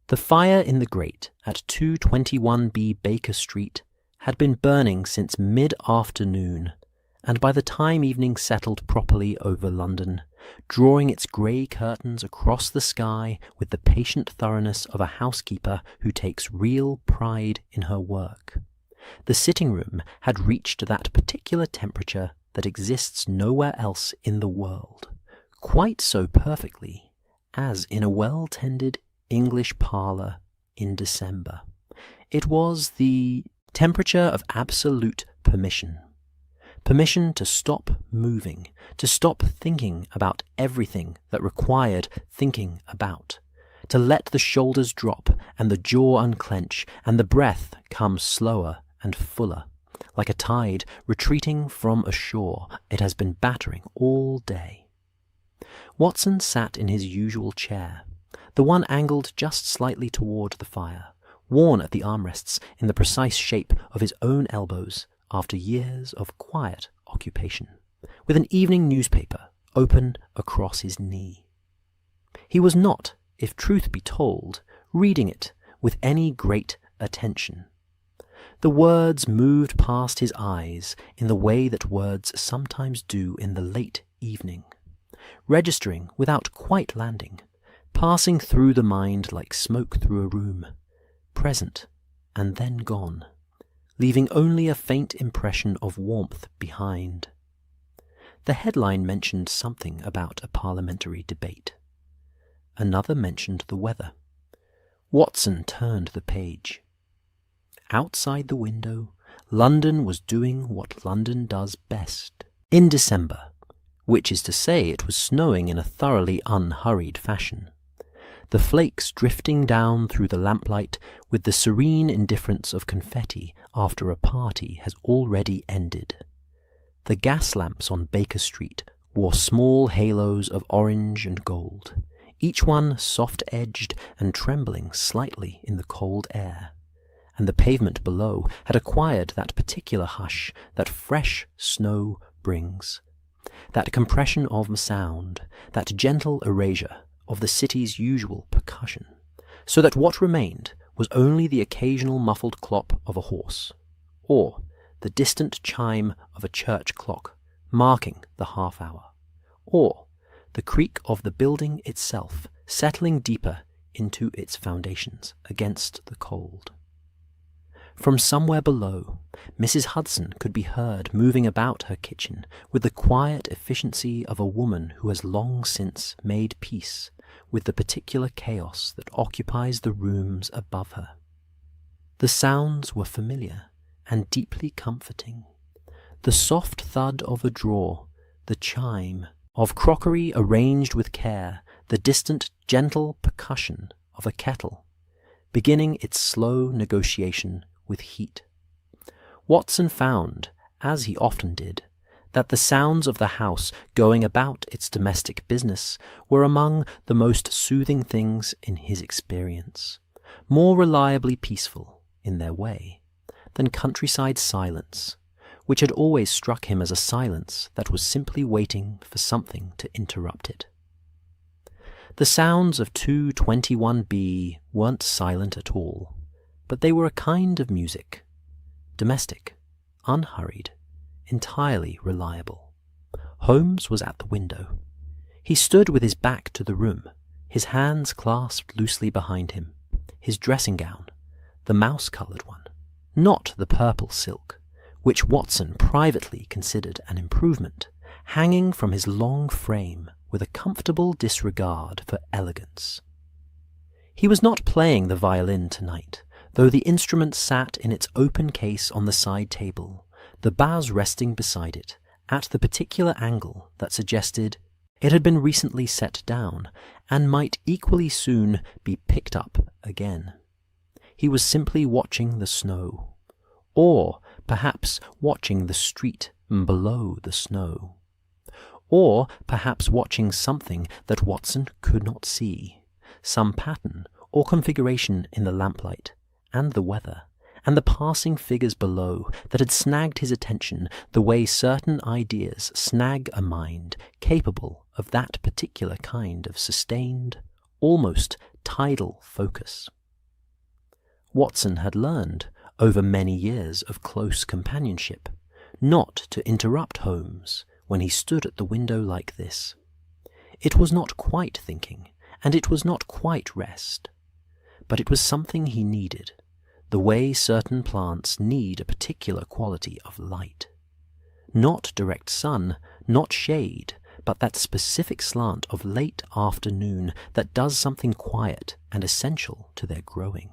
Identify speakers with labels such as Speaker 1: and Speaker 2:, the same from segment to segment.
Speaker 1: The fire in the grate at 221B Baker Street had been burning since mid-afternoon, and by the time evening settled properly over London, drawing its grey curtains across the sky with the patient thoroughness of a housekeeper who takes real pride in her work, the sitting-room had reached that particular temperature that exists nowhere else in the world, quite so perfectly as in a well-tended English parlour in December. It was the temperature of absolute permission. Permission to stop moving, to stop thinking about everything that required thinking about, to let the shoulders drop and the jaw unclench and the breath come slower and fuller, like a tide retreating from a shore it has been battering all day. Watson sat in his usual chair, the one angled just slightly toward the fire, worn at the armrests in the precise shape of his own elbows after years of quiet occupation, with an evening newspaper open across his knee. He was not, if truth be told, reading it with any great attention. The words moved past his eyes in the way that words sometimes do in the late evening, registering without quite landing, passing through the mind like smoke through a room, present and then gone, leaving only a faint impression of warmth behind. The headline mentioned something about a parliamentary debate. Another mentioned the weather. Watson turned the page. Outside the window, London was doing what London does best in December, which is to say it was snowing in a thoroughly unhurried fashion, the flakes drifting down through the lamplight with the serene indifference of confetti after a party has already ended. The gas lamps on Baker Street wore small halos of orange and gold, each one soft-edged and trembling slightly in the cold air, and the pavement below had acquired that particular hush that fresh snow brings, that compression of sound, that gentle erasure of the city's usual percussion, so that what remained was only the occasional muffled clop of a horse, or the distant chime of a church clock marking the half-hour, or the creak of the building itself settling deeper into its foundations against the cold. From somewhere below, Mrs. Hudson could be heard moving about her kitchen with the quiet efficiency of a woman who has long since made peace with the particular chaos that occupies the rooms above her. The sounds were familiar and deeply comforting. The soft thud of a drawer, the chime of crockery arranged with care, the distant gentle percussion of a kettle, beginning its slow negotiation with heat. Watson found, as he often did, that the sounds of the house going about its domestic business were among the most soothing things in his experience, more reliably peaceful, in their way, than countryside silence, which had always struck him as a silence that was simply waiting for something to interrupt it. The sounds of 221B weren't silent at all, but they were a kind of music, domestic, unhurried, entirely reliable. Holmes was at the window. He stood with his back to the room, his hands clasped loosely behind him, his dressing gown, the mouse-coloured one, not the purple silk, which Watson privately considered an improvement, hanging from his long frame with a comfortable disregard for elegance. He was not playing the violin tonight, though the instrument sat in its open case on the side table, the bass resting beside it, at the particular angle that suggested it had been recently set down, and might equally soon be picked up again. He was simply watching the snow, or perhaps watching the street below the snow, or perhaps watching something that Watson could not see, some pattern or configuration in the lamplight, and the weather, and the passing figures below that had snagged his attention the way certain ideas snag a mind capable of that particular kind of sustained, almost tidal focus. Watson had learned, over many years of close companionship, not to interrupt Holmes when he stood at the window like this. It was not quite thinking, and it was not quite rest, but it was something he needed, the way certain plants need a particular quality of light. Not direct sun, not shade, but that specific slant of late afternoon that does something quiet and essential to their growing.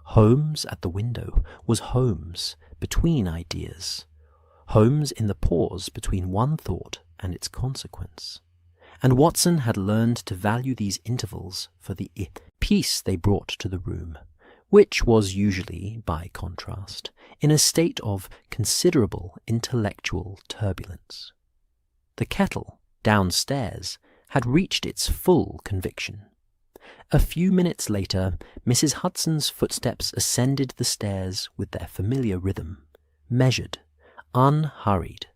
Speaker 1: Holmes at the window was Holmes between ideas, Holmes in the pause between one thought and its consequence. And Watson had learned to value these intervals for the peace they brought to the room, which was usually, by contrast, in a state of considerable intellectual turbulence. The kettle, downstairs, had reached its full conviction. A few minutes later, Mrs. Hudson's footsteps ascended the stairs with their familiar rhythm, measured, unhurried,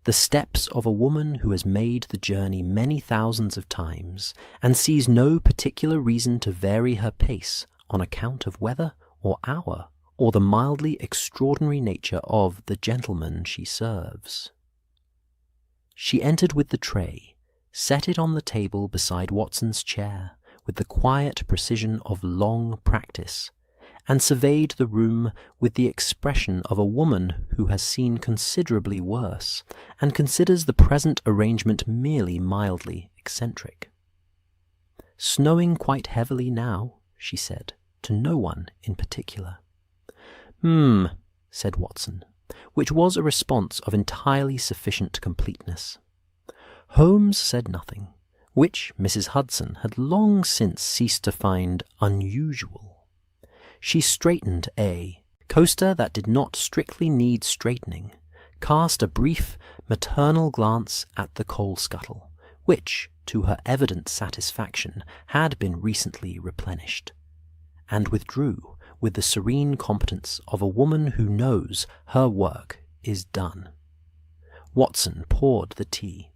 Speaker 1: the steps of a woman who has made the journey many thousands of times and sees no particular reason to vary her pace on account of weather or hour or the mildly extraordinary nature of the gentleman she serves. She entered with the tray, set it on the table beside Watson's chair with the quiet precision of long practice, and surveyed the room with the expression of a woman who has seen considerably worse and considers the present arrangement merely mildly eccentric. "Snowing quite heavily now," she said, to no one in particular. Said Watson, which was a response of entirely sufficient completeness. Holmes said nothing, which Mrs. Hudson had long since ceased to find unusual. She straightened a coaster that did not strictly need straightening, cast a brief maternal glance at the coal scuttle, which, to her evident satisfaction, had been recently replenished, and withdrew with the serene competence of a woman who knows her work is done. Watson poured the tea.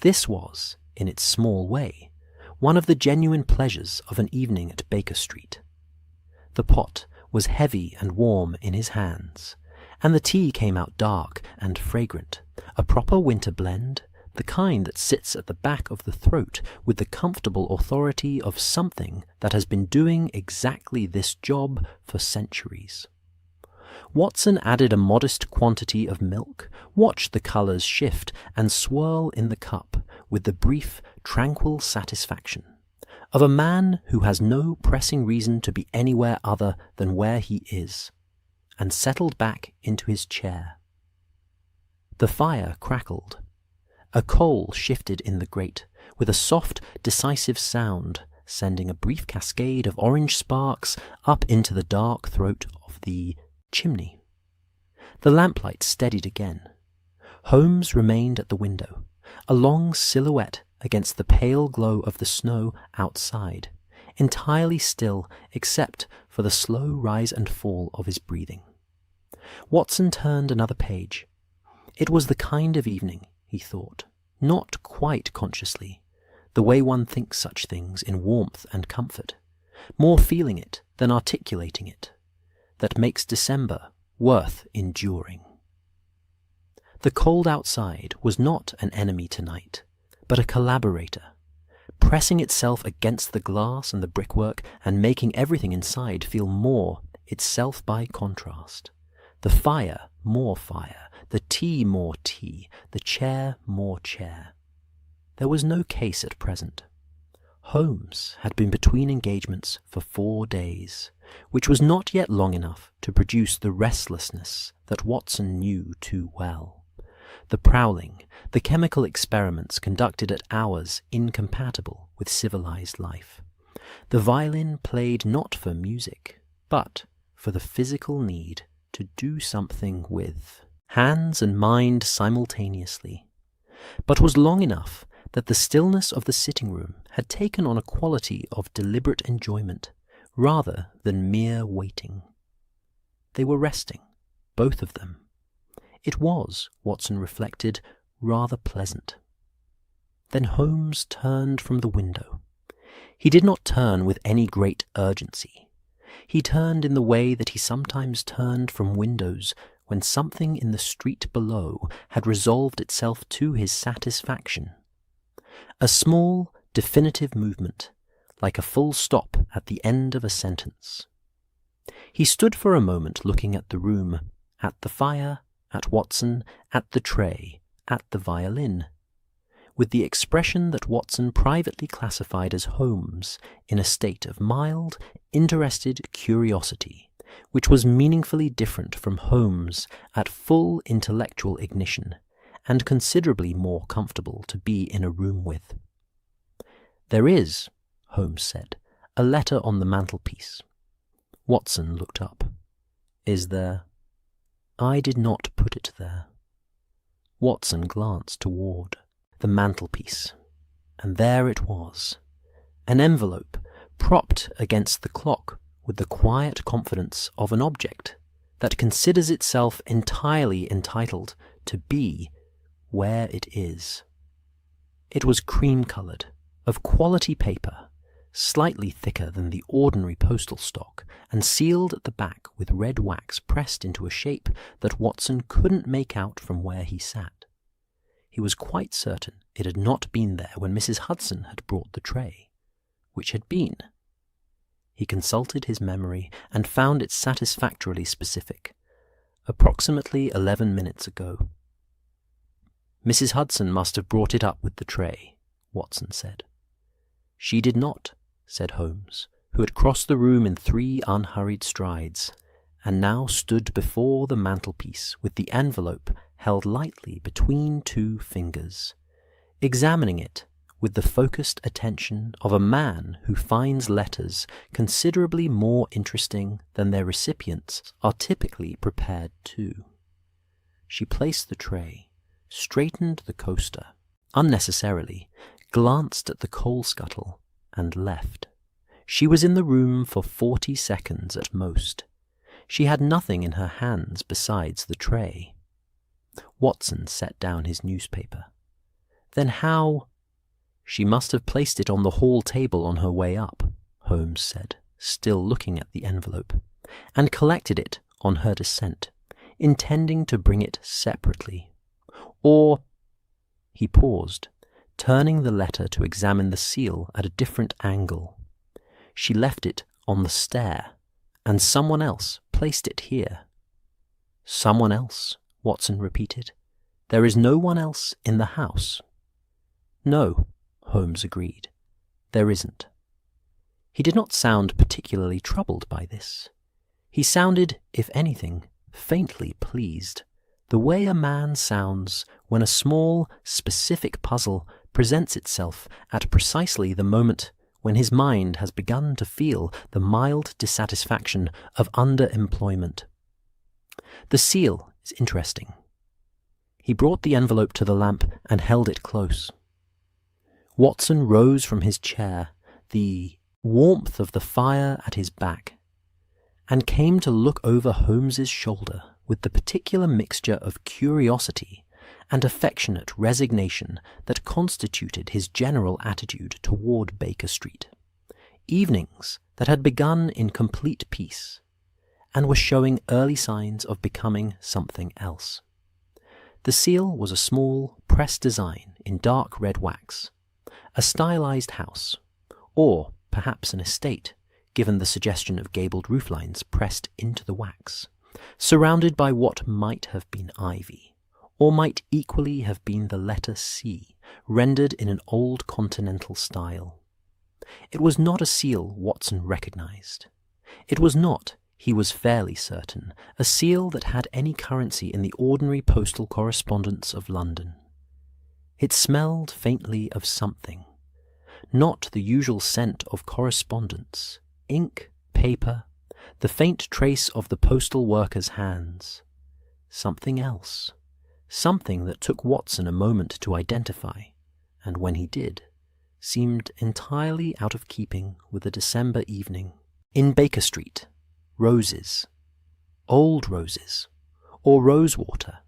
Speaker 1: This was, in its small way, one of the genuine pleasures of an evening at Baker Street. The pot was heavy and warm in his hands, and the tea came out dark and fragrant, a proper winter blend, the kind that sits at the back of the throat with the comfortable authority of something that has been doing exactly this job for centuries. Watson added a modest quantity of milk, watched the colours shift and swirl in the cup with the brief, tranquil satisfaction of a man who has no pressing reason to be anywhere other than where he is, and settled back into his chair. The fire crackled. A coal shifted in the grate, with a soft, decisive sound, sending a brief cascade of orange sparks up into the dark throat of the chimney. The lamplight steadied again. Holmes remained at the window, a long silhouette against the pale glow of the snow outside, entirely still except for the slow rise and fall of his breathing. Watson turned another page. It was the kind of evening, he thought, not quite consciously, the way one thinks such things in warmth and comfort, more feeling it than articulating it, that makes December worth enduring. The cold outside was not an enemy tonight, but a collaborator, pressing itself against the glass and the brickwork and making everything inside feel more itself by contrast. The fire more fire, the tea more tea, the chair more chair. There was no case at present. Holmes had been between engagements for 4 days, which was not yet long enough to produce the restlessness that Watson knew too well. The prowling, the chemical experiments conducted at hours incompatible with civilized life. The violin played not for music, but for the physical need to do something with hands and mind simultaneously, but was long enough that the stillness of the sitting room had taken on a quality of deliberate enjoyment rather than mere waiting. They were resting, both of them. It was, Watson reflected, rather pleasant. Then Holmes turned from the window. He did not turn with any great urgency. He turned in the way that he sometimes turned from windows when something in the street below had resolved itself to his satisfaction. A small, definitive movement, like a full stop at the end of a sentence. He stood for a moment looking at the room, at the fire, at Watson, at the tray, at the violin, with the expression that Watson privately classified as Holmes in a state of mild, interested curiosity, which was meaningfully different from Holmes at full intellectual ignition, and considerably more comfortable to be in a room with. "There is," Holmes said, "a letter on the mantelpiece." Watson looked up. "Is there?" "I did not put it there." Watson glanced toward the mantelpiece, and there it was, an envelope propped against the clock with the quiet confidence of an object that considers itself entirely entitled to be where it is. It was cream-coloured, of quality paper, slightly thicker than the ordinary postal stock, and sealed at the back with red wax pressed into a shape that Watson couldn't make out from where he sat. He was quite certain it had not been there when Mrs. Hudson had brought the tray, which had been. He consulted his memory and found it satisfactorily specific. Approximately 11 minutes ago. "Mrs. Hudson must have brought it up with the tray," Watson said. "She did not," said Holmes, who had crossed the room in 3 unhurried strides, and now stood before the mantelpiece with the envelope held lightly between 2 fingers, examining it with the focused attention of a man who finds letters considerably more interesting than their recipients are typically prepared to. She placed the tray, straightened the coaster, unnecessarily, glanced at the coal scuttle, and left. She was in the room for 40 seconds at most. She had nothing in her hands besides the tray. Watson set down his newspaper. Then how? "She must have placed it on the hall table on her way up," Holmes said, still looking at the envelope, "and collected it on her descent, intending to bring it separately. Or—" He paused, turning the letter to examine the seal at a different angle. "She left it on the stair, and someone else placed it here." "Someone else," Watson repeated. "There is no one else in the house." "No," Holmes agreed. "There isn't." He did not sound particularly troubled by this. He sounded, if anything, faintly pleased, the way a man sounds when a small, specific puzzle presents itself at precisely the moment when his mind has begun to feel the mild dissatisfaction of underemployment. "The seal is interesting." He brought the envelope to the lamp and held it close. Watson rose from his chair, the warmth of the fire at his back, and came to look over Holmes's shoulder with the particular mixture of curiosity and affectionate resignation that constituted his general attitude toward Baker Street. Evenings that had begun in complete peace, and were showing early signs of becoming something else. The seal was a small, pressed design in dark red wax, a stylized house, or perhaps an estate, given the suggestion of gabled rooflines pressed into the wax, surrounded by what might have been ivy, or might equally have been the letter C, rendered in an old continental style. It was not a seal Watson recognized. It was not, he was fairly certain, a seal that had any currency in the ordinary postal correspondence of London. It smelled faintly of something, not the usual scent of correspondence, ink, paper, the faint trace of the postal worker's hands. Something else, something that took Watson a moment to identify, and when he did, seemed entirely out of keeping with a December evening. In Baker Street, roses, old roses, or rosewater,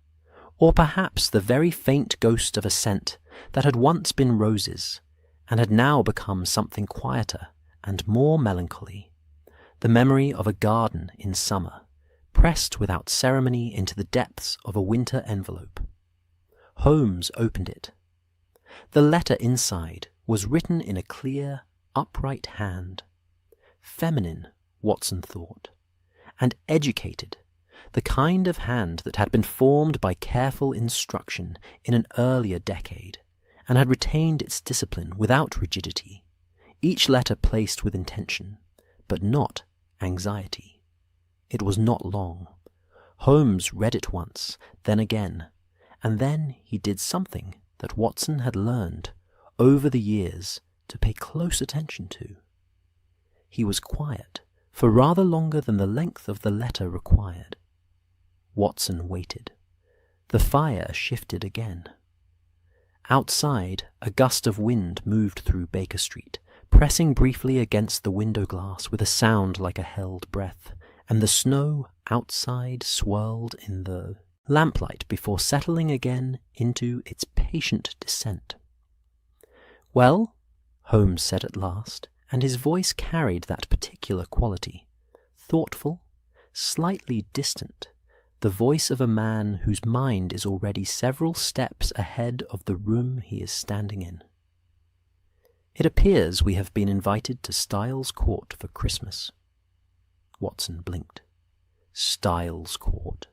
Speaker 1: or perhaps the very faint ghost of a scent that had once been roses, and had now become something quieter and more melancholy, the memory of a garden in summer, pressed without ceremony into the depths of a winter envelope. Holmes opened it. The letter inside was written in a clear, upright hand. Feminine, Watson thought, and educated, the kind of hand that had been formed by careful instruction in an earlier decade, and had retained its discipline without rigidity, each letter placed with intention, but not anxiety. It was not long. Holmes read it once, then again, and then he did something that Watson had learned over the years to pay close attention to. He was quiet for rather longer than the length of the letter required. Watson waited. The fire shifted again. Outside, a gust of wind moved through Baker Street, pressing briefly against the window glass with a sound like a held breath, and the snow outside swirled in the lamplight before settling again into its patient descent. "Well," Holmes said at last, and his voice carried that particular quality, thoughtful, slightly distant, the voice of a man whose mind is already several steps ahead of the room he is standing in. "It appears we have been invited to Styles Court for Christmas." Watson blinked. Styles Court.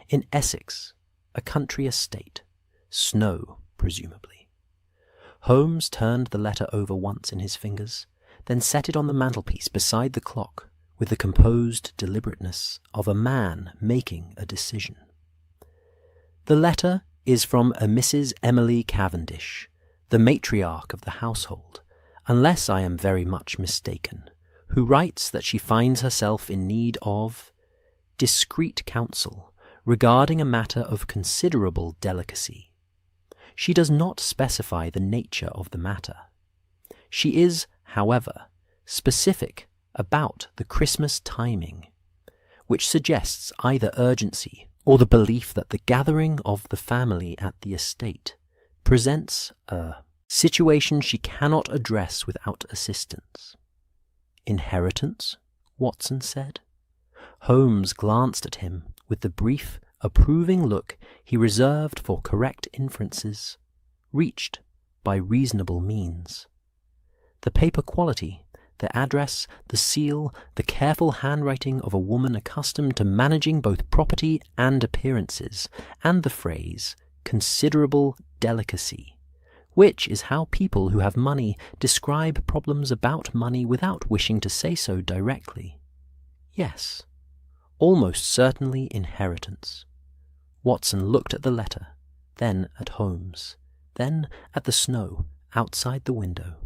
Speaker 1: In Essex, a country estate. Snow, presumably. Holmes turned the letter over once in his fingers, then set it on the mantelpiece beside the clock with the composed deliberateness of a man making a decision. "The letter is from a Mrs. Emily Cavendish, the matriarch of the household, unless I am very much mistaken, who writes that she finds herself in need of discreet counsel regarding a matter of considerable delicacy. She does not specify the nature of the matter. She is, however, specific about the Christmas timing, which suggests either urgency or the belief that the gathering of the family at the estate presents a situation she cannot address without assistance." "Inheritance?" Watson said. Holmes glanced at him with the brief, approving look he reserved for correct inferences, reached by reasonable means. The paper quality, the address, the seal, the careful handwriting of a woman accustomed to managing both property and appearances, and the phrase, considerable delicacy, which is how people who have money describe problems about money without wishing to say so directly. Yes, almost certainly inheritance. Watson looked at the letter, then at Holmes, then at the snow outside the window.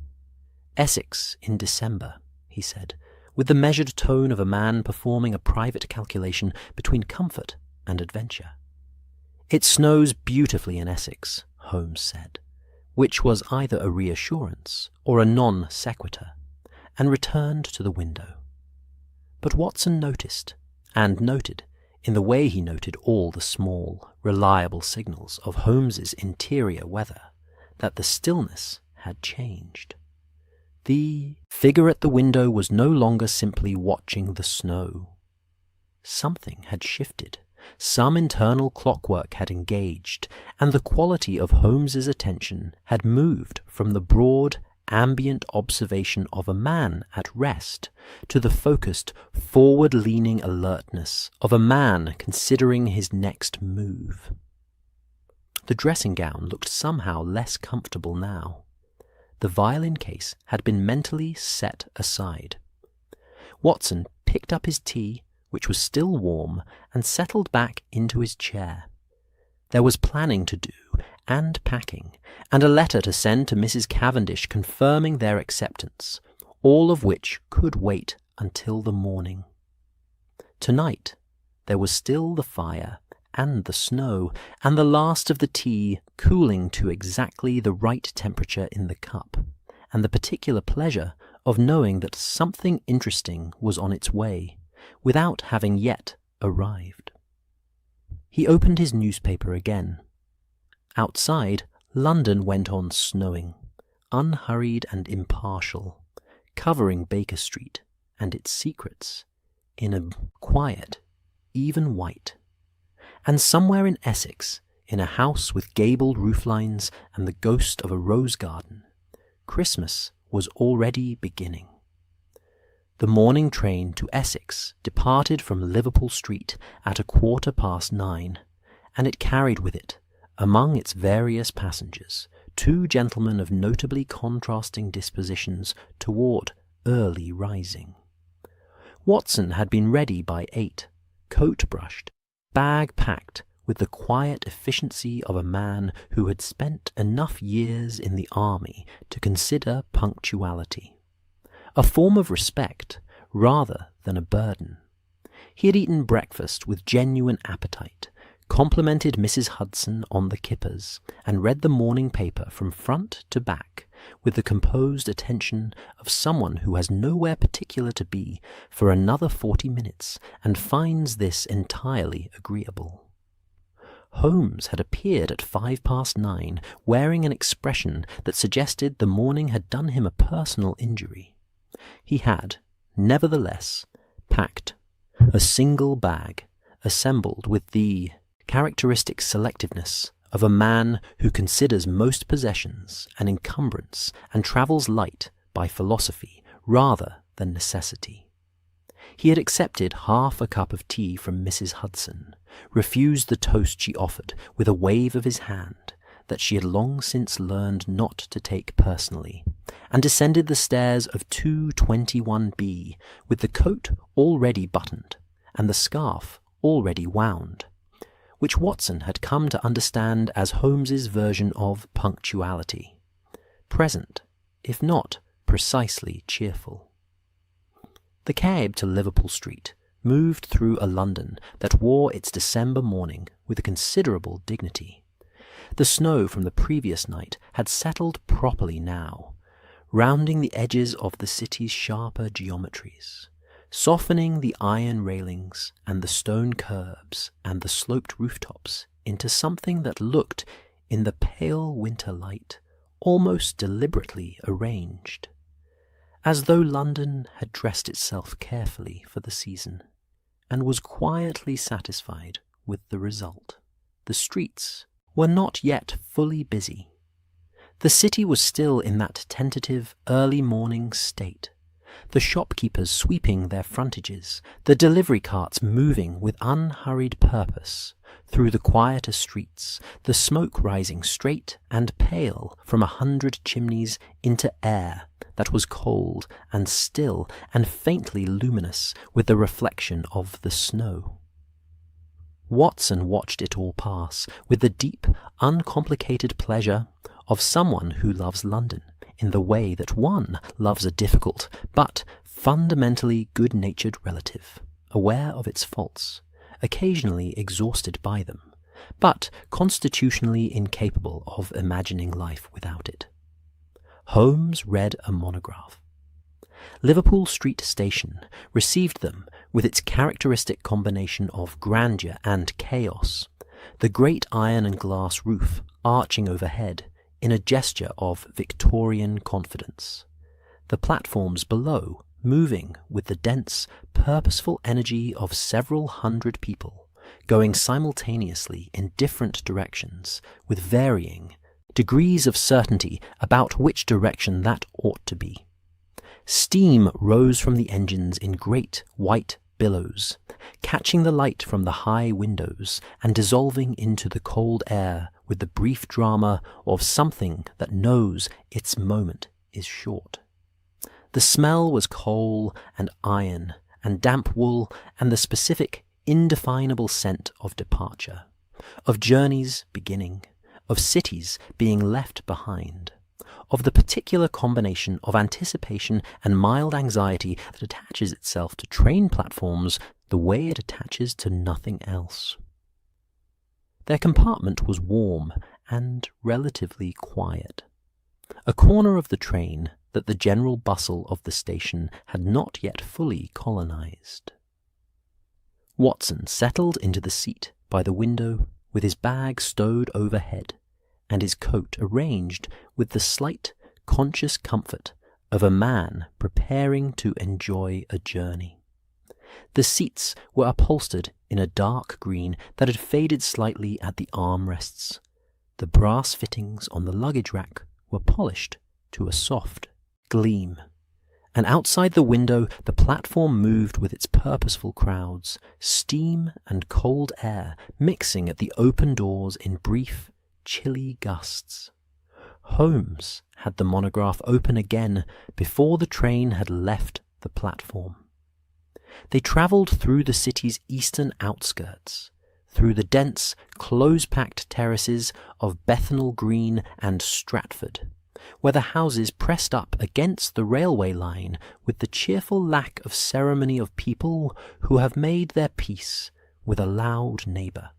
Speaker 1: "Essex in December," he said, with the measured tone of a man performing a private calculation between comfort and adventure. "It snows beautifully in Essex," Holmes said, which was either a reassurance or a non sequitur, and returned to the window. But Watson noticed, and noted, in the way he noted all the small, reliable signals of Holmes's interior weather, that the stillness had changed. The figure at the window was no longer simply watching the snow. Something had shifted, some internal clockwork had engaged, and the quality of Holmes's attention had moved from the broad, ambient observation of a man at rest to the focused, forward-leaning alertness of a man considering his next move. The dressing gown looked somehow less comfortable now. The violin case had been mentally set aside. Watson picked up his tea, which was still warm, and settled back into his chair. There was planning to do, and packing, and a letter to send to Mrs. Cavendish confirming their acceptance, all of which could wait until the morning. Tonight there was still the fire and the snow, and the last of the tea cooling to exactly the right temperature in the cup, and the particular pleasure of knowing that something interesting was on its way, without having yet arrived. He opened his newspaper again. Outside, London went on snowing, unhurried and impartial, covering Baker Street and its secrets in a quiet, even white. And somewhere in Essex, in a house with gabled rooflines and the ghost of a rose garden, Christmas was already beginning. The morning train to Essex departed from Liverpool Street at 9:15, and it carried with it, among its various passengers, two gentlemen of notably contrasting dispositions toward early rising. Watson had been ready by 8, coat brushed, bag packed, with the quiet efficiency of a man who had spent enough years in the army to consider punctuality a form of respect rather than a burden. He had eaten breakfast with genuine appetite, complimented Mrs. Hudson on the kippers, and read the morning paper from front to back with the composed attention of someone who has nowhere particular to be for another 40 minutes and finds this entirely agreeable. Holmes had appeared at 9:05, wearing an expression that suggested the morning had done him a personal injury. He had, nevertheless, packed a single bag, assembled with the characteristic selectiveness of a man who considers most possessions an encumbrance and travels light by philosophy rather than necessity. He had accepted half a cup of tea from Mrs. Hudson, refused the toast she offered with a wave of his hand that she had long since learned not to take personally, and descended the stairs of 221B with the coat already buttoned and the scarf already wound, which Watson had come to understand as Holmes's version of punctuality, present, if not precisely cheerful. The cab to Liverpool Street moved through a London that wore its December morning with considerable dignity. The snow from the previous night had settled properly now, rounding the edges of the city's sharper geometries, softening the iron railings and the stone curbs and the sloped rooftops into something that looked, in the pale winter light, almost deliberately arranged, as though London had dressed itself carefully for the season, and was quietly satisfied with the result. The streets were not yet fully busy. The city was still in that tentative early morning state, the shopkeepers sweeping their frontages, the delivery carts moving with unhurried purpose through the quieter streets, the smoke rising straight and pale from 100 chimneys into air that was cold and still and faintly luminous with the reflection of the snow. Watson watched it all pass with the deep, uncomplicated pleasure of someone who loves London in the way that one loves a difficult but fundamentally good-natured relative, aware of its faults, occasionally exhausted by them, but constitutionally incapable of imagining life without it. Holmes read a monograph. Liverpool Street Station received them with its characteristic combination of grandeur and chaos, the great iron and glass roof arching overhead in a gesture of Victorian confidence, the platforms below moving with the dense, purposeful energy of several hundred people going simultaneously in different directions with varying degrees of certainty about which direction that ought to be. Steam rose from the engines in great white billows, catching the light from the high windows and dissolving into the cold air with the brief drama of something that knows its moment is short. The smell was coal and iron and damp wool and the specific, indefinable scent of departure, of journeys beginning, of cities being left behind, of the particular combination of anticipation and mild anxiety that attaches itself to train platforms the way it attaches to nothing else. Their compartment was warm and relatively quiet, a corner of the train that the general bustle of the station had not yet fully colonized. Watson settled into the seat by the window with his bag stowed overhead and his coat arranged with the slight, conscious comfort of a man preparing to enjoy a journey. The seats were upholstered in a dark green that had faded slightly at the armrests. The brass fittings on the luggage rack were polished to a soft gleam. And outside the window the platform moved with its purposeful crowds, steam and cold air mixing at the open doors in brief, chilly gusts. Holmes had the monograph open again before the train had left the platform. They travelled through the city's eastern outskirts, through the dense, close-packed terraces of Bethnal Green and Stratford, where the houses pressed up against the railway line with the cheerful lack of ceremony of people who have made their peace with a loud neighbour,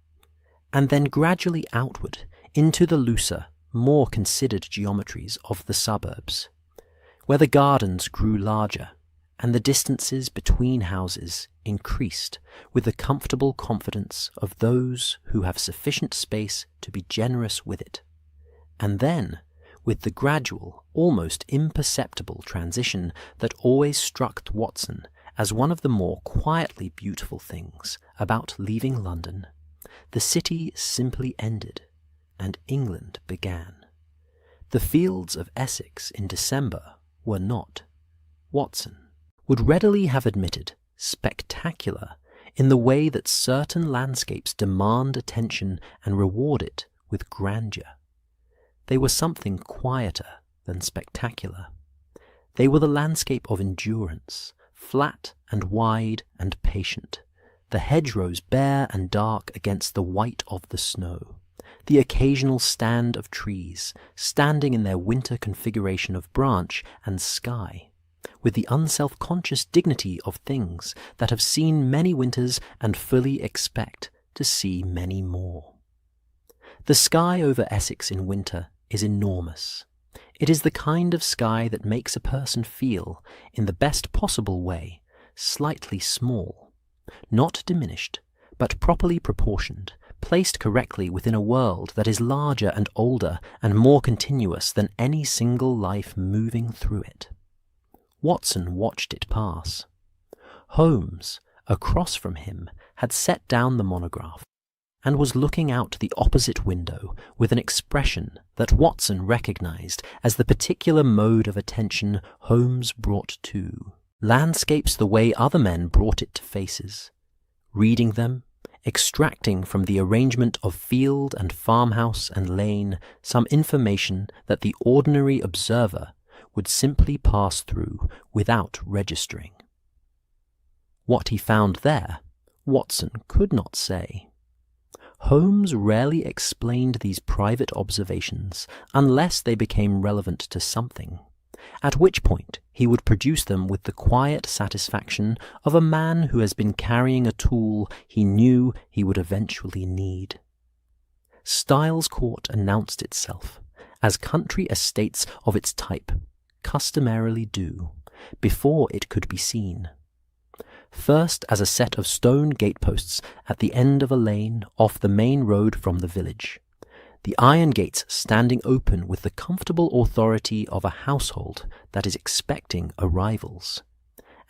Speaker 1: and then gradually outward into the looser, more considered geometries of the suburbs, where the gardens grew larger and the distances between houses increased with the comfortable confidence of those who have sufficient space to be generous with it, and then with the gradual, almost imperceptible transition that always struck Watson as one of the more quietly beautiful things about leaving London. The city simply ended, and England began. The fields of Essex in December were not, Watson would readily have admitted, spectacular in the way that certain landscapes demand attention and reward it with grandeur. They were something quieter than spectacular. They were the landscape of endurance, flat and wide and patient, the hedgerows bare and dark against the white of the snow, the occasional stand of trees, standing in their winter configuration of branch and sky, with the unself-conscious dignity of things that have seen many winters and fully expect to see many more. The sky over Essex in winter is enormous. It is the kind of sky that makes a person feel, in the best possible way, slightly small, not diminished, but properly proportioned, placed correctly within a world that is larger and older and more continuous than any single life moving through it. Watson watched it pass. Holmes, across from him, had set down the monograph and was looking out the opposite window with an expression that Watson recognized as the particular mode of attention Holmes brought to landscapes the way other men brought it to faces, reading them, extracting from the arrangement of field and farmhouse and lane some information that the ordinary observer would simply pass through without registering. What he found there, Watson could not say. Holmes rarely explained these private observations unless they became relevant to something, at which point he would produce them with the quiet satisfaction of a man who has been carrying a tool he knew he would eventually need. Styles Court announced itself, as country estates of its type customarily do, before it could be seen. First as a set of stone gateposts at the end of a lane off the main road from the village, the iron gates standing open with the comfortable authority of a household that is expecting arrivals,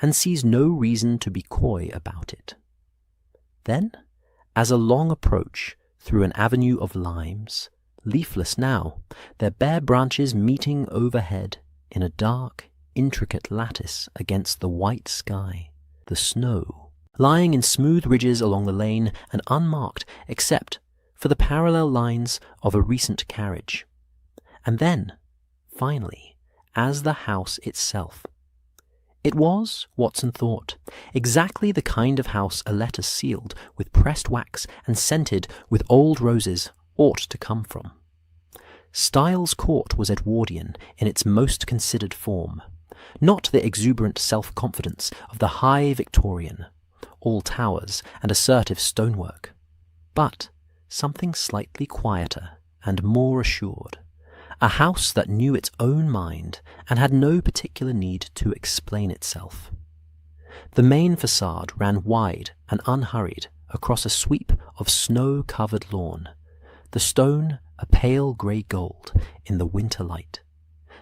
Speaker 1: and sees no reason to be coy about it. Then, as a long approach through an avenue of limes, leafless now, their bare branches meeting overhead in a dark, intricate lattice against the white sky, the snow, lying in smooth ridges along the lane and unmarked except for the parallel lines of a recent carriage. And then, finally, as the house itself. It was, Watson thought, exactly the kind of house a letter sealed with pressed wax and scented with old roses ought to come from. Styles Court was Edwardian in its most considered form, not the exuberant self-confidence of the high Victorian, all towers and assertive stonework, but something slightly quieter and more assured, a house that knew its own mind and had no particular need to explain itself. The main facade ran wide and unhurried across a sweep of snow-covered lawn, the stone a pale grey gold in the winter light,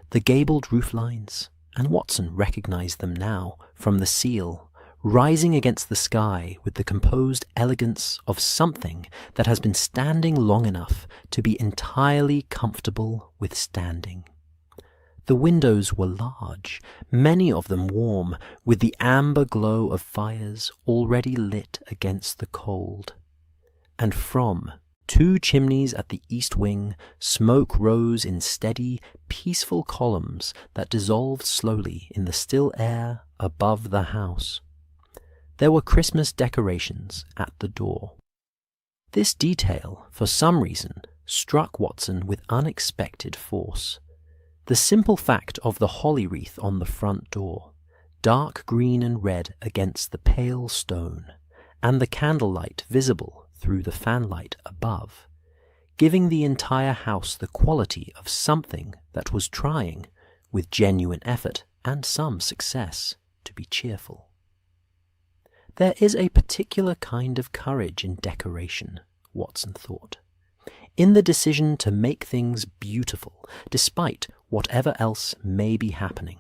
Speaker 1: the gabled roof lines, and Watson recognized them now from the seal, rising against the sky with the composed elegance of something that has been standing long enough to be entirely comfortable with standing. The windows were large, many of them warm, with the amber glow of fires already lit against the cold. And from 2 chimneys at the east wing, smoke rose in steady, peaceful columns that dissolved slowly in the still air above the house. There were Christmas decorations at the door. This detail, for some reason, struck Watson with unexpected force. The simple fact of the holly wreath on the front door, dark green and red against the pale stone, and the candlelight visible through the fanlight above, giving the entire house the quality of something that was trying, with genuine effort and some success, to be cheerful. There is a particular kind of courage in decoration, Watson thought, in the decision to make things beautiful despite whatever else may be happening,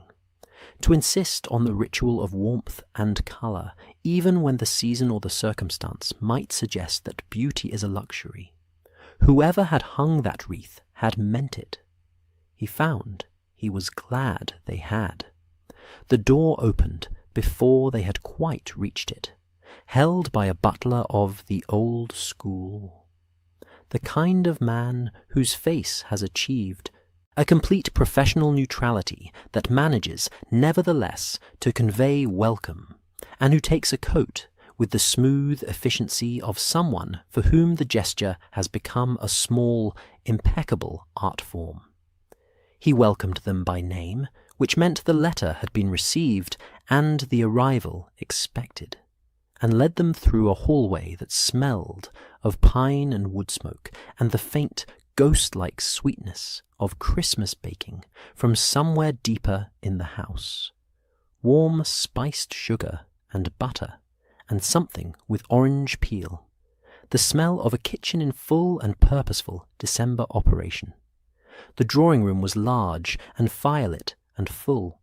Speaker 1: to insist on the ritual of warmth and colour even when the season or the circumstance might suggest that beauty is a luxury. Whoever had hung that wreath had meant it. He found he was glad they had. The door opened before they had quite reached it, held by a butler of the old school, the kind of man whose face has achieved a complete professional neutrality that manages, nevertheless, to convey welcome, and who takes a coat with the smooth efficiency of someone for whom the gesture has become a small, impeccable art form. He welcomed them by name, which meant the letter had been received and the arrival expected, and led them through a hallway that smelled of pine and wood smoke and the faint, ghost-like sweetness of Christmas baking from somewhere deeper in the house. Warm spiced sugar and butter, and something with orange peel. The smell of a kitchen in full and purposeful December operation. The drawing-room was large and firelit and full.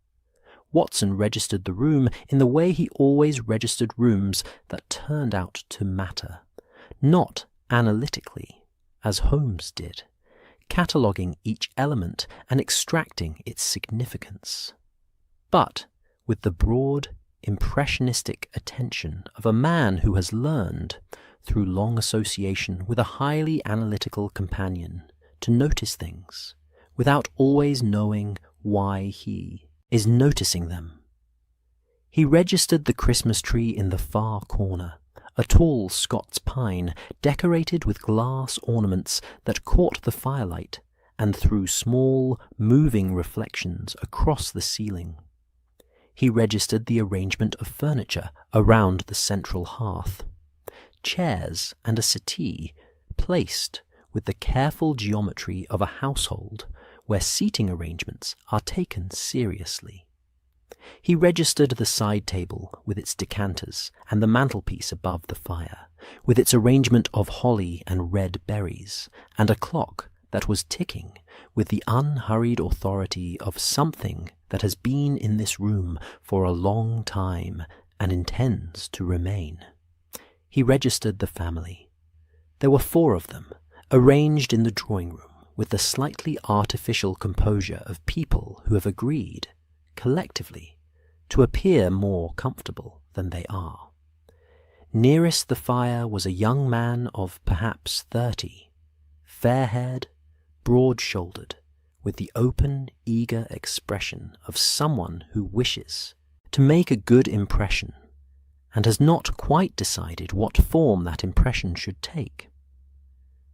Speaker 1: Watson registered the room in the way he always registered rooms that turned out to matter, not analytically, as Holmes did, cataloguing each element and extracting its significance, but with the broad, impressionistic attention of a man who has learned, through long association with a highly analytical companion, to notice things without always knowing why he is noticing them. He registered the Christmas tree in the far corner, a tall Scots pine decorated with glass ornaments that caught the firelight and threw small, moving reflections across the ceiling. He registered the arrangement of furniture around the central hearth. Chairs and a settee placed with the careful geometry of a household where seating arrangements are taken seriously. He registered the side table with its decanters and the mantelpiece above the fire, with its arrangement of holly and red berries, and a clock that was ticking with the unhurried authority of something that has been in this room for a long time and intends to remain. He registered the family. There were 4 of them, arranged in the drawing-room with the slightly artificial composure of people who have agreed, collectively, to appear more comfortable than they are. Nearest the fire was a young man of perhaps 30, fair-haired, broad-shouldered, with the open, eager expression of someone who wishes to make a good impression and has not quite decided what form that impression should take.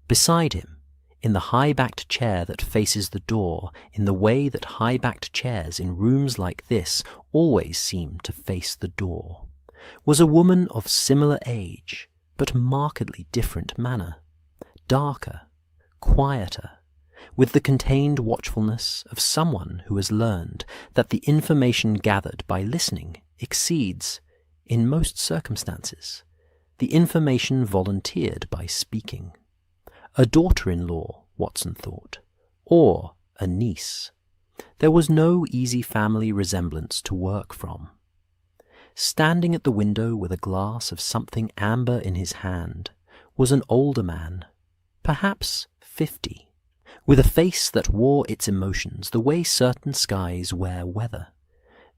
Speaker 1: Beside him, in the high-backed chair that faces the door, in the way that high-backed chairs in rooms like this always seem to face the door, was a woman of similar age, but markedly different manner, darker, quieter, with the contained watchfulness of someone who has learned that the information gathered by listening exceeds, in most circumstances, the information volunteered by speaking. A daughter-in-law, Watson thought, or a niece. There was no easy family resemblance to work from. Standing at the window with a glass of something amber in his hand was an older man, perhaps 50, with a face that wore its emotions the way certain skies wear weather,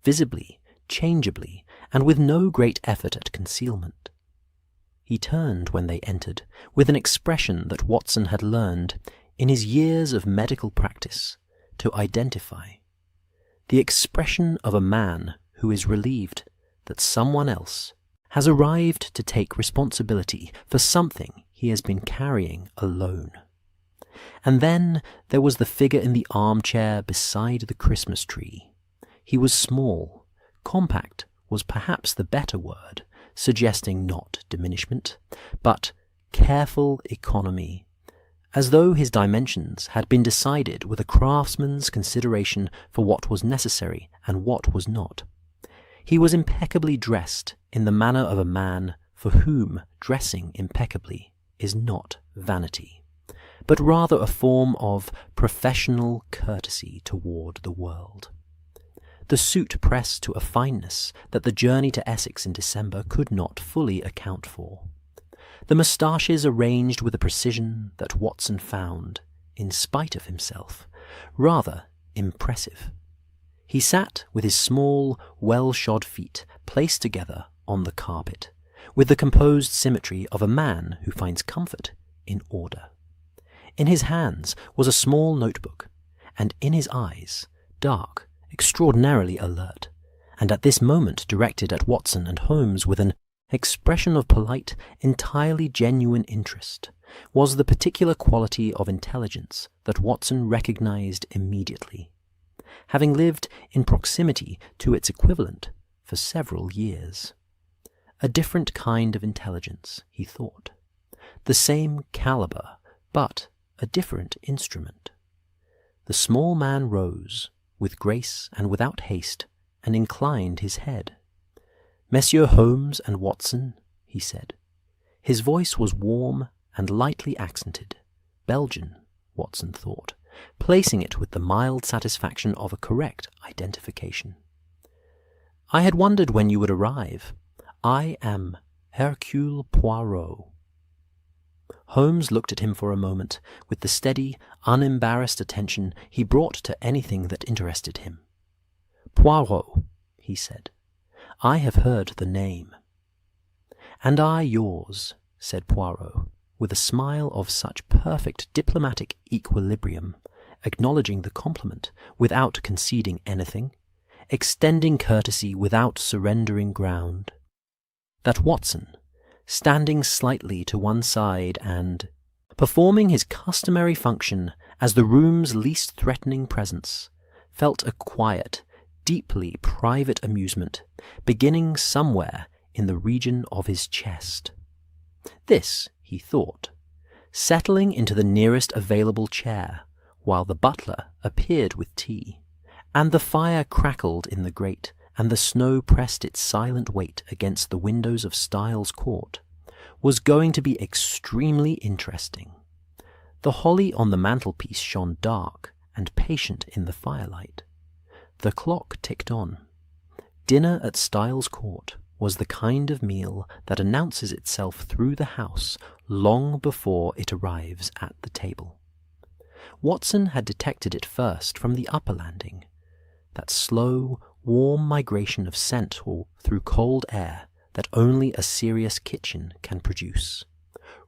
Speaker 1: visibly, changeably, and with no great effort at concealment. He turned when they entered with an expression that Watson had learned, in his years of medical practice, to identify. The expression of a man who is relieved that someone else has arrived to take responsibility for something he has been carrying alone. And then there was the figure in the armchair beside the Christmas tree. He was small. Compact was perhaps the better word, suggesting not diminishment, but careful economy, as though his dimensions had been decided with a craftsman's consideration for what was necessary and what was not. He was impeccably dressed in the manner of a man for whom dressing impeccably is not vanity, but rather a form of professional courtesy toward the world. The suit pressed to a fineness that the journey to Essex in December could not fully account for. The moustaches arranged with a precision that Watson found, in spite of himself, rather impressive. He sat with his small, well-shod feet placed together on the carpet, with the composed symmetry of a man who finds comfort in order. In his hands was a small notebook, and in his eyes, dark, extraordinarily alert, and at this moment directed at Watson and Holmes with an expression of polite, entirely genuine interest, was the particular quality of intelligence that Watson recognized immediately, having lived in proximity to its equivalent for several years. A different kind of intelligence, he thought. The same caliber, but a different instrument. The small man rose, with grace and without haste, and inclined his head. "Messieurs Holmes and Watson," he said. His voice was warm and lightly accented, Belgian, Watson thought, placing it with the mild satisfaction of a correct identification. "I had wondered when you would arrive. I am Hercule Poirot." Holmes looked at him for a moment with the steady, unembarrassed attention he brought to anything that interested him. "Poirot," he said. "I have heard the name." "And I yours," said Poirot, with a smile of such perfect diplomatic equilibrium, acknowledging the compliment without conceding anything, extending courtesy without surrendering ground, that Watson, standing slightly to one side and performing his customary function as the room's least threatening presence, felt a quiet, deeply private amusement beginning somewhere in the region of his chest. This, he thought, settling into the nearest available chair while the butler appeared with tea, and the fire crackled in the grate, and the snow pressed its silent weight against the windows of Styles Court, was going to be extremely interesting. The holly on the mantelpiece shone dark and patient in the firelight. The clock ticked on. Dinner at Styles Court was the kind of meal that announces itself through the house long before it arrives at the table. Watson had detected it first from the upper landing, that slow, warm migration of scent through cold air that only a serious kitchen can produce.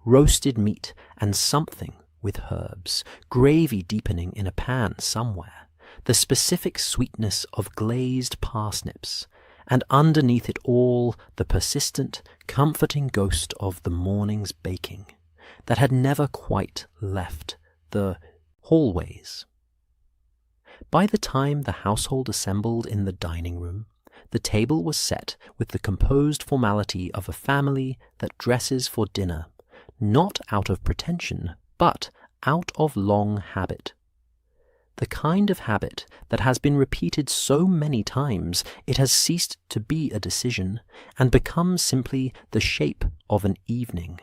Speaker 1: Roasted meat and something with herbs, gravy deepening in a pan somewhere, the specific sweetness of glazed parsnips, and underneath it all the persistent, comforting ghost of the morning's baking that had never quite left the hallways. By the time the household assembled in the dining room, the table was set with the composed formality of a family that dresses for dinner, not out of pretension, but out of long habit. The kind of habit that has been repeated so many times it has ceased to be a decision and become simply the shape of an evening.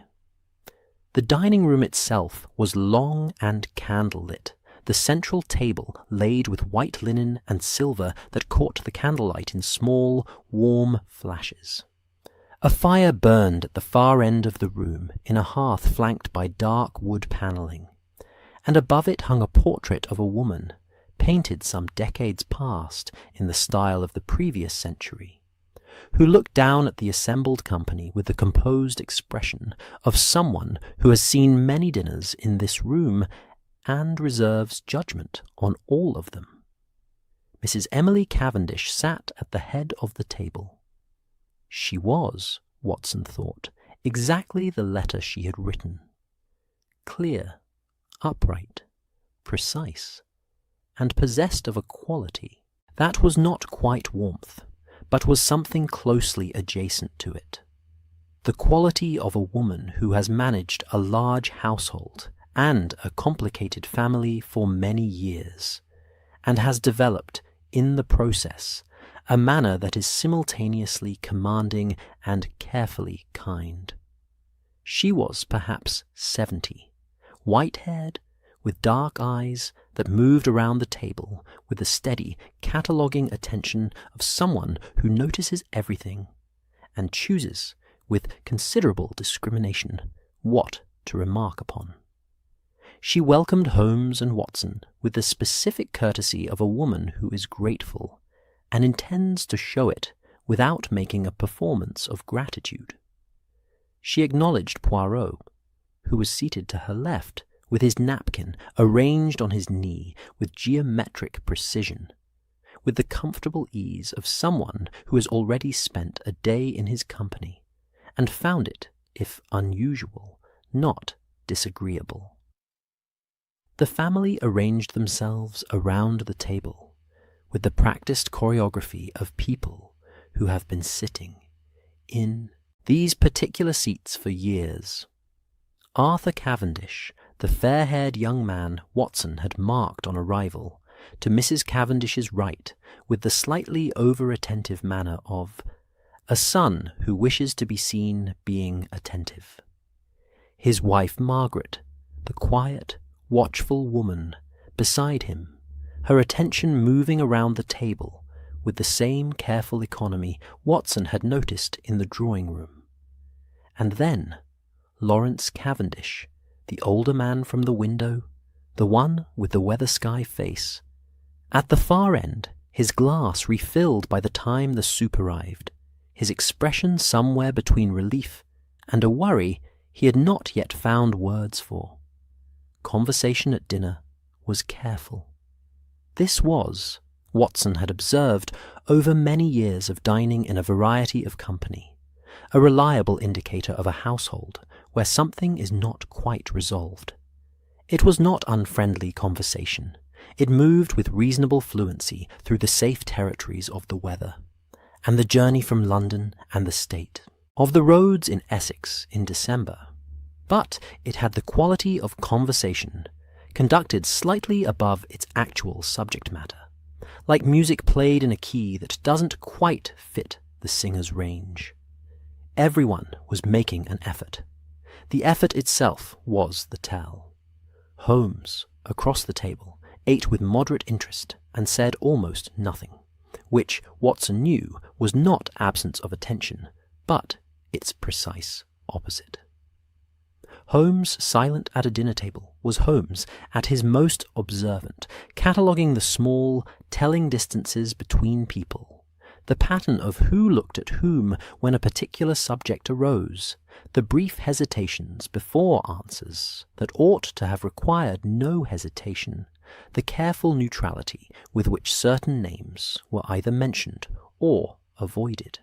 Speaker 1: The dining room itself was long and candle-lit, the central table laid with white linen and silver that caught the candlelight in small, warm flashes. A fire burned at the far end of the room in a hearth flanked by dark wood panelling, and above it hung a portrait of a woman, painted some decades past in the style of the previous century, who looked down at the assembled company with the composed expression of someone who has seen many dinners in this room and reserves judgment on all of them. Mrs. Emily Cavendish sat at the head of the table. She was, Watson thought, exactly the letter she had written. Clear, upright, precise, and possessed of a quality that was not quite warmth, but was something closely adjacent to it. The quality of a woman who has managed a large household and a complicated family for many years, and has developed, in the process, a manner that is simultaneously commanding and carefully kind. She was perhaps 70, white-haired, with dark eyes that moved around the table with the steady, cataloguing attention of someone who notices everything and chooses, with considerable discrimination, what to remark upon. She welcomed Holmes and Watson with the specific courtesy of a woman who is grateful and intends to show it without making a performance of gratitude. She acknowledged Poirot, who was seated to her left, with his napkin arranged on his knee with geometric precision, with the comfortable ease of someone who has already spent a day in his company, and found it, if unusual, not disagreeable. The family arranged themselves around the table, with the practiced choreography of people who have been sitting in these particular seats for years. Arthur Cavendish, the fair-haired young man Watson had marked on arrival, to Mrs. Cavendish's right, with the slightly over-attentive manner of a son who wishes to be seen being attentive. His wife Margaret, the quiet, watchful woman, beside him, her attention moving around the table with the same careful economy Watson had noticed in the drawing-room. And then Lawrence Cavendish, the older man from the window, the one with the weather-sky face. At the far end, his glass refilled by the time the soup arrived, his expression somewhere between relief and a worry he had not yet found words for. Conversation at dinner was careful. This was, Watson had observed over many years of dining in a variety of company, a reliable indicator of a household where something is not quite resolved. It was not unfriendly conversation. It moved with reasonable fluency through the safe territories of the weather, and the journey from London and the State, of the roads in Essex in December. But it had the quality of conversation, conducted slightly above its actual subject matter, like music played in a key that doesn't quite fit the singer's range. Everyone was making an effort. The effort itself was the tell. Holmes, across the table, ate with moderate interest and said almost nothing, which Watson knew was not absence of attention, but its precise opposite. Holmes, silent at a dinner table, was Holmes at his most observant, cataloguing the small, telling distances between people, the pattern of who looked at whom when a particular subject arose, the brief hesitations before answers that ought to have required no hesitation, the careful neutrality with which certain names were either mentioned or avoided.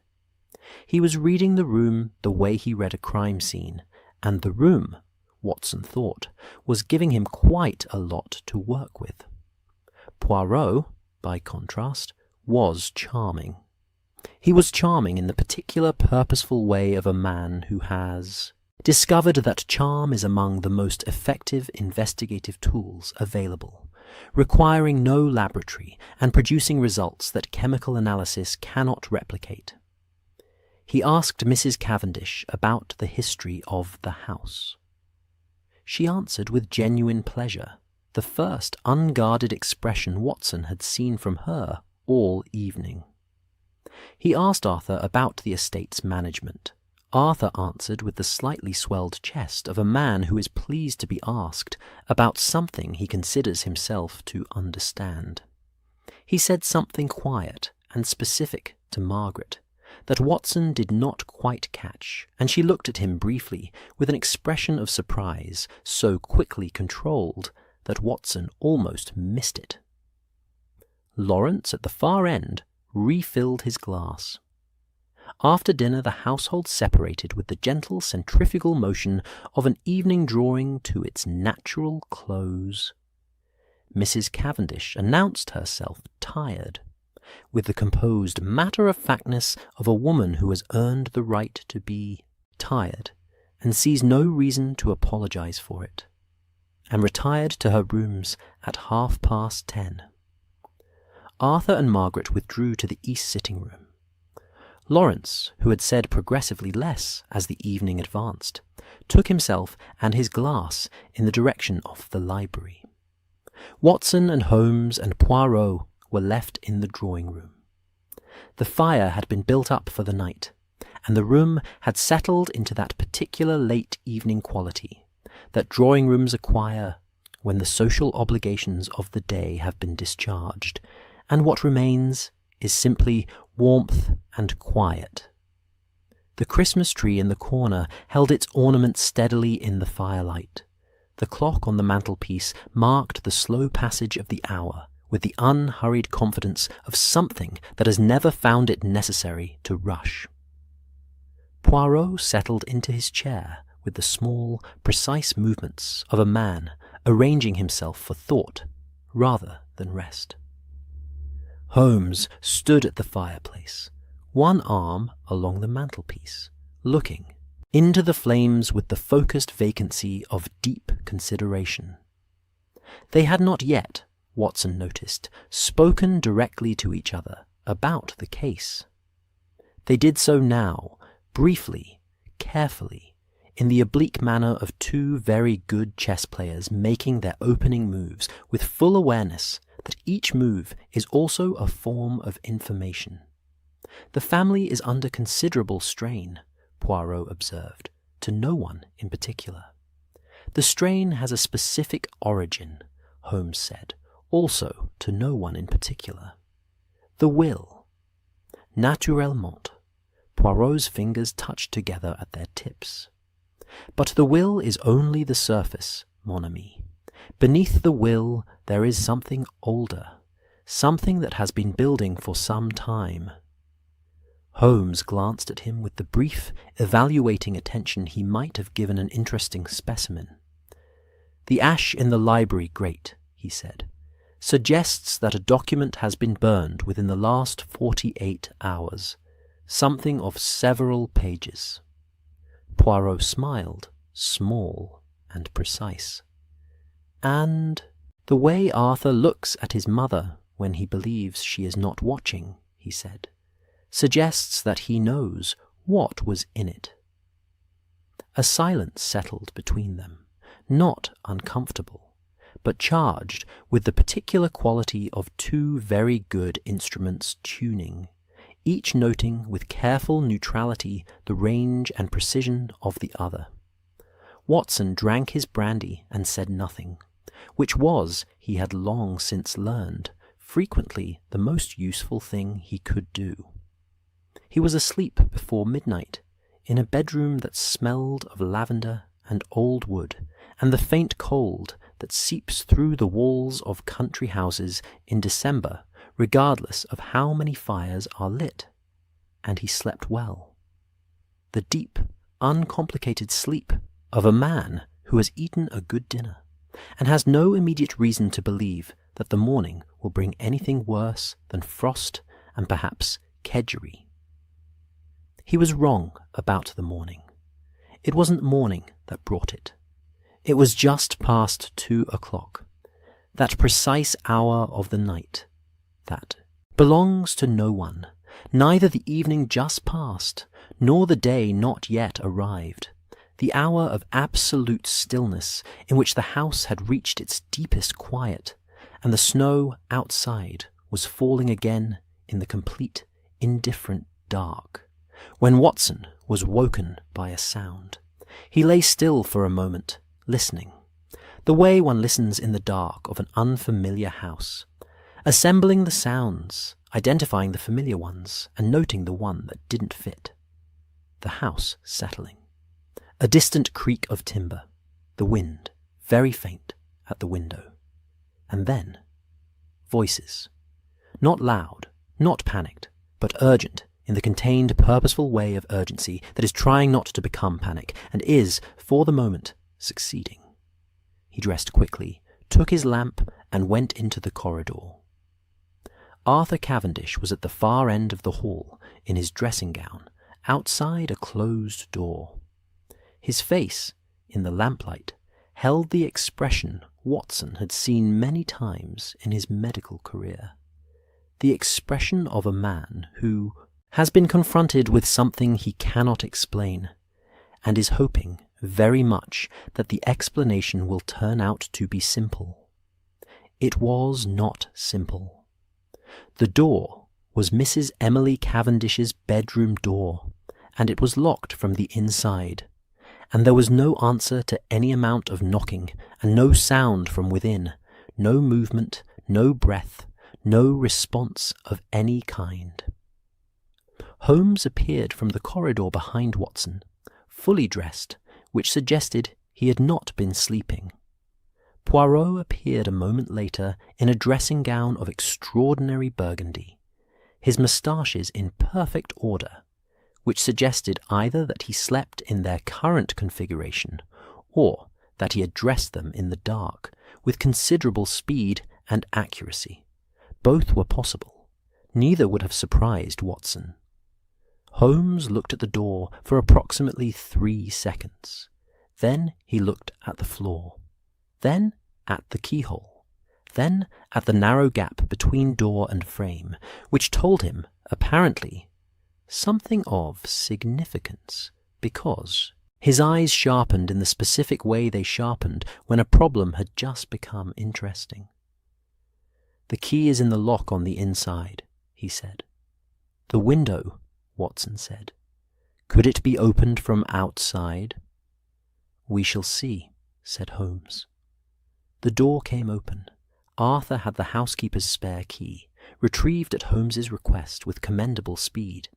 Speaker 1: He was reading the room the way he read a crime scene, and the room, Watson thought, was giving him quite a lot to work with. Poirot, by contrast, was charming. He was charming in the particular purposeful way of a man who has discovered that charm is among the most effective investigative tools available, requiring no laboratory and producing results that chemical analysis cannot replicate. He asked Mrs. Cavendish about the history of the house. She answered with genuine pleasure, the first unguarded expression Watson had seen from her all evening. He asked Arthur about the estate's management. Arthur answered with the slightly swelled chest of a man who is pleased to be asked about something he considers himself to understand. He said something quiet and specific to Margaret that Watson did not quite catch, and she looked at him briefly with an expression of surprise so quickly controlled that Watson almost missed it. Lawrence, at the far end, refilled his glass. After dinner the household separated with the gentle centrifugal motion of an evening drawing to its natural close. Mrs. Cavendish announced herself tired, with the composed matter-of-factness of a woman who has earned the right to be tired and sees no reason to apologize for it, and retired to her rooms at 10:30. Arthur and Margaret withdrew to the east sitting-room. Lawrence, who had said progressively less as the evening advanced, took himself and his glass in the direction of the library. Watson and Holmes and Poirot were left in the drawing-room. The fire had been built up for the night, and the room had settled into that particular late evening quality that drawing-rooms acquire when the social obligations of the day have been discharged, and what remains is simply warmth and quiet. The Christmas tree in the corner held its ornaments steadily in the firelight. The clock on the mantelpiece marked the slow passage of the hour with the unhurried confidence of something that has never found it necessary to rush. Poirot settled into his chair with the small, precise movements of a man arranging himself for thought rather than rest. Holmes stood at the fireplace, one arm along the mantelpiece, looking into the flames with the focused vacancy of deep consideration. They had not yet, Watson noticed, spoken directly to each other about the case. They did so now, briefly, carefully, in the oblique manner of two very good chess players making their opening moves with full awareness that each move is also a form of information. The family is under considerable strain, Poirot observed, to no one in particular. The strain has a specific origin, Holmes said, also to no one in particular. The will. Naturellement. Poirot's fingers touched together at their tips. But the will is only the surface, mon ami. Beneath the will there is something older, something that has been building for some time. Holmes glanced at him with the brief, evaluating attention he might have given an interesting specimen. "The ash in the library grate," he said, "suggests that a document has been burned within the last 48 hours, something of several pages." Poirot smiled, small and precise. "And the way Arthur looks at his mother when he believes she is not watching," he said, "suggests that he knows what was in it." A silence settled between them, not uncomfortable, but charged with the particular quality of two very good instruments tuning, each noting with careful neutrality the range and precision of the other. Watson drank his brandy and said nothing, which was, he had long since learned, frequently the most useful thing he could do. He was asleep before midnight, in a bedroom that smelled of lavender and old wood, and the faint cold that seeps through the walls of country houses in December, regardless of how many fires are lit, and he slept well. The deep, uncomplicated sleep of a man who has eaten a good dinner, and has no immediate reason to believe that the morning will bring anything worse than frost and perhaps kedgeree. He was wrong about the morning. It wasn't morning that brought it. It was just past 2 o'clock, that precise hour of the night that belongs to no one, neither the evening just past, nor the day not yet arrived, the hour of absolute stillness in which the house had reached its deepest quiet, and the snow outside was falling again in the complete, indifferent dark, when Watson was woken by a sound. He lay still for a moment, listening, the way one listens in the dark of an unfamiliar house, assembling the sounds, identifying the familiar ones, and noting the one that didn't fit. The house settling. A distant creak of timber, the wind, very faint, at the window. And then, voices. Not loud, not panicked, but urgent in the contained, purposeful way of urgency that is trying not to become panic, and is, for the moment, succeeding. He dressed quickly, took his lamp, and went into the corridor. Arthur Cavendish was at the far end of the hall, in his dressing gown, outside a closed door. His face, in the lamplight, held the expression Watson had seen many times in his medical career. The expression of a man who has been confronted with something he cannot explain, and is hoping very much that the explanation will turn out to be simple. It was not simple. The door was Mrs. Emily Cavendish's bedroom door, and it was locked from the inside, and there was no answer to any amount of knocking, and no sound from within, no movement, no breath, no response of any kind. Holmes appeared from the corridor behind Watson, fully dressed, which suggested he had not been sleeping. Poirot appeared a moment later in a dressing gown of extraordinary burgundy, his moustaches in perfect order, which suggested either that he slept in their current configuration, or that he had dressed them in the dark, with considerable speed and accuracy. Both were possible. Neither would have surprised Watson. Holmes looked at the door for approximately 3 seconds. Then he looked at the floor. Then at the keyhole. Then at the narrow gap between door and frame, which told him, apparently, something of significance, because his eyes sharpened in the specific way they sharpened when a problem had just become interesting. "The key is in the lock on the inside," he said. "The window," Watson said. "Could it be opened from outside?" "We shall see," said Holmes. The door came open. Arthur had the housekeeper's spare key, retrieved at Holmes's request with commendable speed,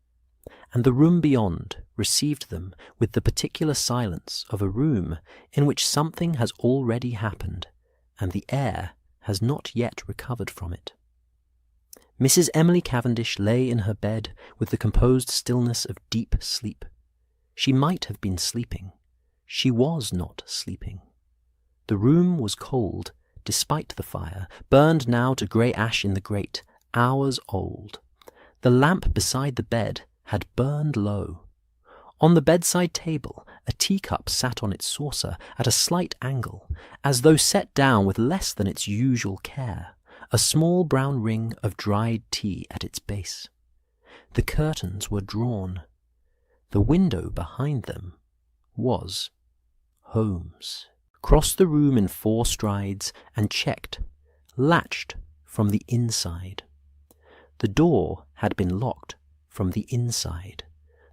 Speaker 1: and the room beyond received them with the particular silence of a room in which something has already happened, and the air has not yet recovered from it. Mrs. Emily Cavendish lay in her bed with the composed stillness of deep sleep. She might have been sleeping. She was not sleeping. The room was cold, despite the fire, burned now to grey ash in the grate, hours old. The lamp beside the bed had burned low. On the bedside table, a teacup sat on its saucer at a slight angle, as though set down with less than its usual care, a small brown ring of dried tea at its base. The curtains were drawn. The window behind them was Holmes. Crossed the room in 4 strides and checked, latched from the inside. The door had been locked from the inside.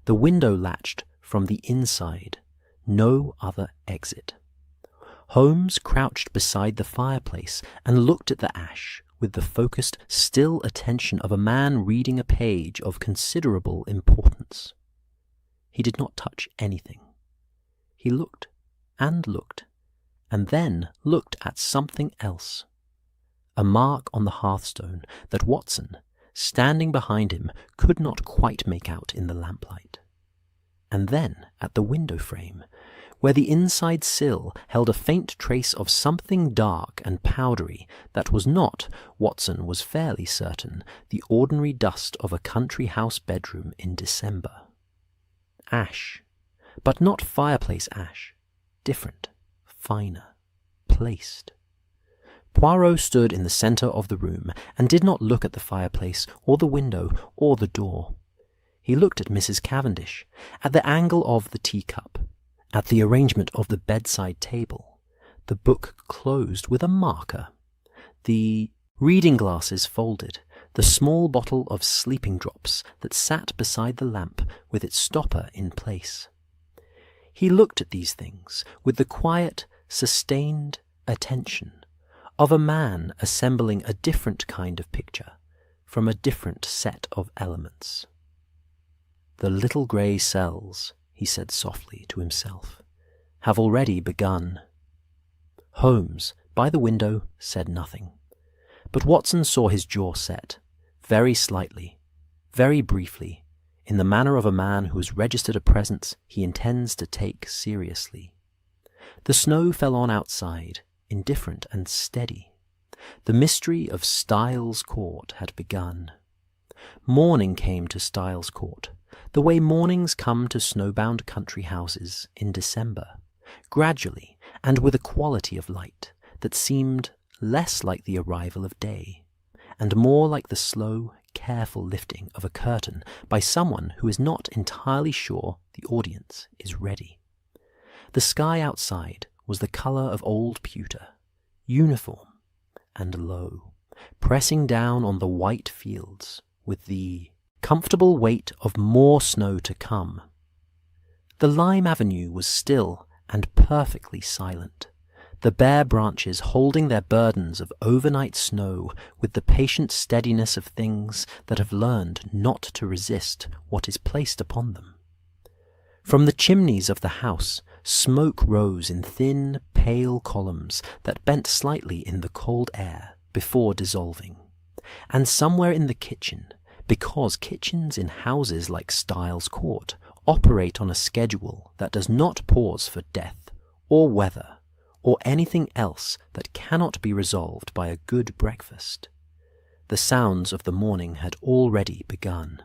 Speaker 1: The window latched from the inside. No other exit. Holmes crouched beside the fireplace and looked at the ash with the focused, still attention of a man reading a page of considerable importance. He did not touch anything. He looked, and then looked at something else. A mark on the hearthstone that Watson, standing behind him, could not quite make out in the lamplight. And then at the window frame, where the inside sill held a faint trace of something dark and powdery that was not, Watson was fairly certain, the ordinary dust of a country house bedroom in December. Ash, but not fireplace ash, different, finer, placed. Poirot stood in the centre of the room and did not look at the fireplace or the window or the door. He looked at Mrs. Cavendish, at the angle of the teacup, At the arrangement of the bedside table, the book closed with a marker, the reading glasses folded, the small bottle of sleeping drops that sat beside the lamp with its stopper in place. He looked at these things with the quiet, sustained attention of a man assembling a different kind of picture from a different set of elements. "The little grey cells," he said softly to himself, "have already begun." Holmes, by the window, said nothing, but Watson saw his jaw set, very slightly, very briefly, in the manner of a man who has registered a presence he intends to take seriously. The snow fell on outside, indifferent and steady. The mystery of Styles Court had begun. Morning came to Styles Court, the way mornings come to snowbound country houses in December, gradually and with a quality of light that seemed less like the arrival of day, and more like the slow, careful lifting of a curtain by someone who is not entirely sure the audience is ready. The sky outside was the colour of old pewter, uniform and low, pressing down on the white fields with the comfortable weight of more snow to come. The lime avenue was still and perfectly silent, the bare branches holding their burdens of overnight snow with the patient steadiness of things that have learned not to resist what is placed upon them. From the chimneys of the house, smoke rose in thin, pale columns that bent slightly in the cold air before dissolving. And somewhere in the kitchen, because kitchens in houses like Styles Court operate on a schedule that does not pause for death or weather or anything else that cannot be resolved by a good breakfast, the sounds of the morning had already begun.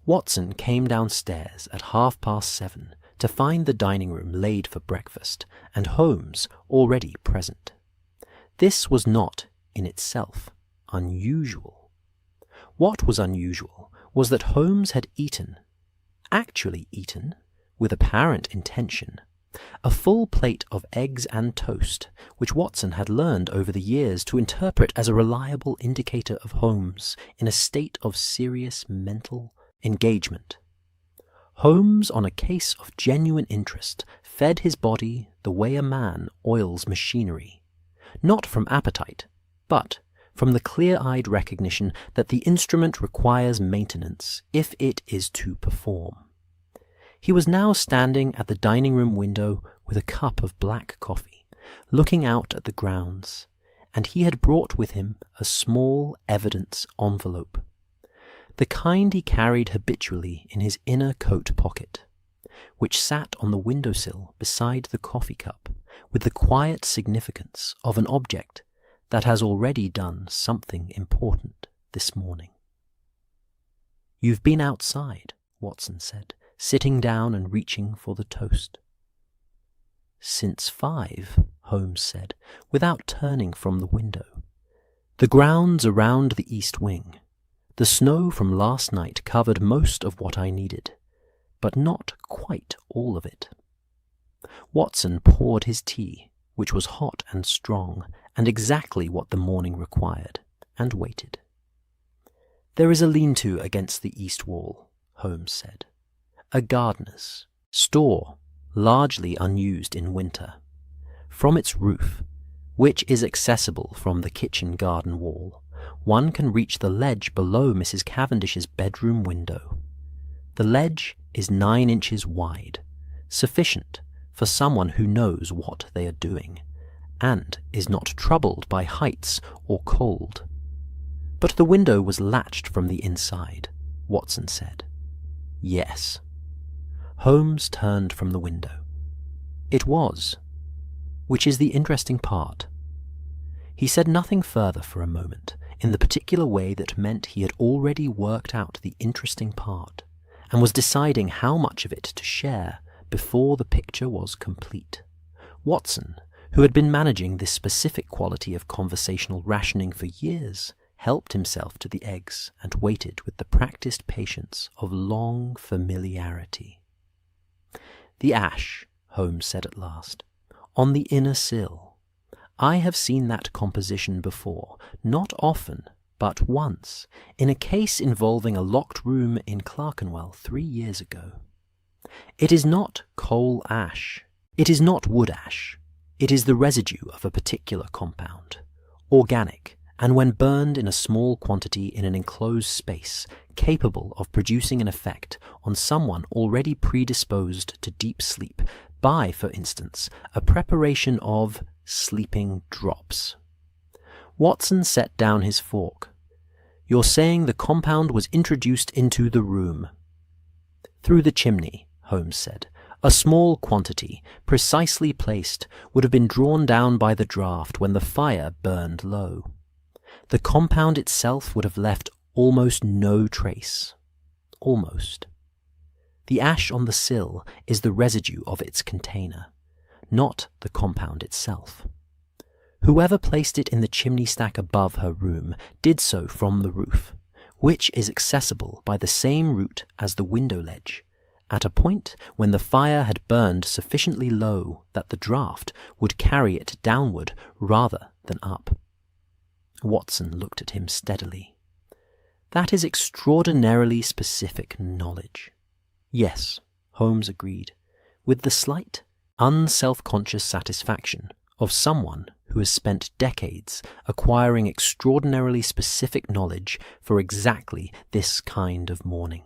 Speaker 1: Watson came downstairs at 7:30 to find the dining room laid for breakfast and Holmes already present. This was not, in itself, unusual. What was unusual was that Holmes had actually eaten, with apparent intention, a full plate of eggs and toast, which Watson had learned over the years to interpret as a reliable indicator of Holmes in a state of serious mental engagement. Holmes, on a case of genuine interest, fed his body the way a man oils machinery, not from appetite, but from the clear-eyed recognition that the instrument requires maintenance if it is to perform. He was now standing at the dining-room window with a cup of black coffee, looking out at the grounds, and he had brought with him a small evidence envelope, the kind he carried habitually in his inner coat pocket, which sat on the windowsill beside the coffee cup with the quiet significance of an object that has already done something important this morning. "You've been outside," Watson said, sitting down and reaching for the toast. "Since 5, Holmes said, without turning from the window. The grounds around the east wing. The snow from last night covered most of what I needed, but not quite all of it." Watson poured his tea, which was hot and strong, and exactly what the morning required, and waited. "There is a lean-to against the east wall," Holmes said. "A gardener's store, largely unused in winter. From its roof, which is accessible from the kitchen garden wall, one can reach the ledge below Mrs. Cavendish's bedroom window. The ledge is 9 inches wide, sufficient for someone who knows what they are doing, and is not troubled by heights or cold. But the window was latched from the inside," Watson said. "Yes." Holmes turned from the window. "It was, which is the interesting part." He said nothing further for a moment, in the particular way that meant he had already worked out the interesting part, and was deciding how much of it to share before the picture was complete. Watson, who had been managing this specific quality of conversational rationing for years, helped himself to the eggs and waited with the practiced patience of long familiarity. "The ash," Holmes said at last, "on the inner sill. I have seen that composition before, not often, but once, in a case involving a locked room in Clerkenwell 3 years ago. It is not coal ash. It is not wood ash. It is the residue of a particular compound, organic, and when burned in a small quantity in an enclosed space, capable of producing an effect on someone already predisposed to deep sleep by, for instance, a preparation of sleeping drops." Watson set down his fork. "You're saying the compound was introduced into the room?" "Through the chimney," Holmes said. "A small quantity, precisely placed, would have been drawn down by the draught when the fire burned low. The compound itself would have left almost no trace. Almost. The ash on the sill is the residue of its container, not the compound itself. Whoever placed it in the chimney stack above her room did so from the roof, which is accessible by the same route as the window ledge, at a point when the fire had burned sufficiently low that the draught would carry it downward rather than up." Watson looked at him steadily. "That is extraordinarily specific knowledge." "Yes," Holmes agreed, with the slight, unself-conscious satisfaction of someone who has spent decades acquiring extraordinarily specific knowledge for exactly this kind of morning.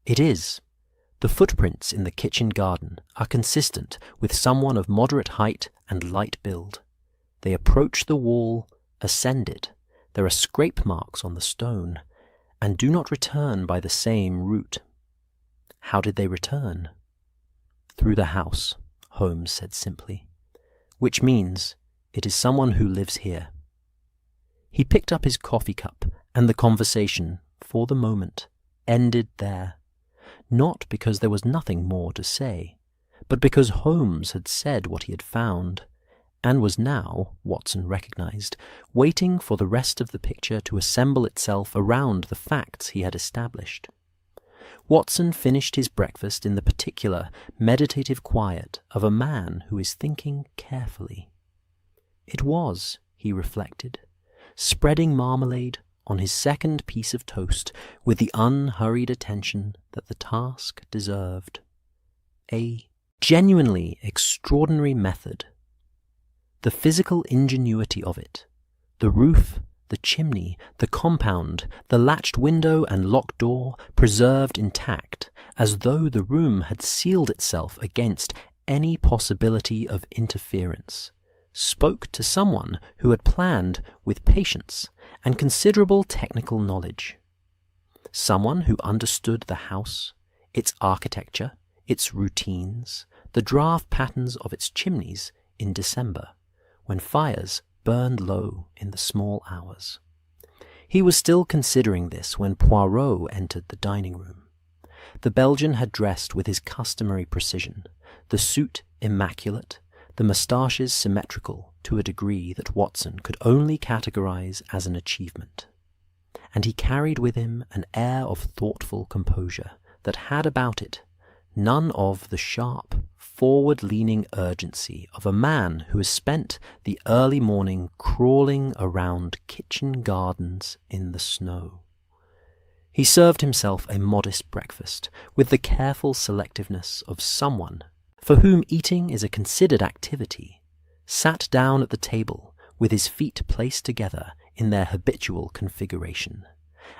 Speaker 1: "It is. The footprints in the kitchen garden are consistent with someone of moderate height and light build. They approach the wall, ascend it, there are scrape marks on the stone, and do not return by the same route." "How did they return?" "Through the house," Holmes said simply. "Which means it is someone who lives here." He picked up his coffee cup, and the conversation, for the moment, ended there. Not because there was nothing more to say, but because Holmes had said what he had found, and was now, Watson recognized, waiting for the rest of the picture to assemble itself around the facts he had established. Watson finished his breakfast in the particular, meditative quiet of a man who is thinking carefully. It was, he reflected, spreading marmalade on his second piece of toast with the unhurried attention that the task deserved. A genuinely extraordinary method. The physical ingenuity of it, the roof, the chimney, the compound, the latched window and locked door preserved intact, as though the room had sealed itself against any possibility of interference, spoke to someone who had planned with patience and considerable technical knowledge. Someone who understood the house, its architecture, its routines, the draught patterns of its chimneys in December, when fires burned low in the small hours. He was still considering this when Poirot entered the dining room. The Belgian had dressed with his customary precision, the suit immaculate, the moustaches symmetrical to a degree that Watson could only categorize as an achievement. And he carried with him an air of thoughtful composure that had about it none of the sharp, forward-leaning urgency of a man who has spent the early morning crawling around kitchen gardens in the snow. He served himself a modest breakfast with the careful selectiveness of someone for whom eating is a considered activity, sat down at the table with his feet placed together in their habitual configuration,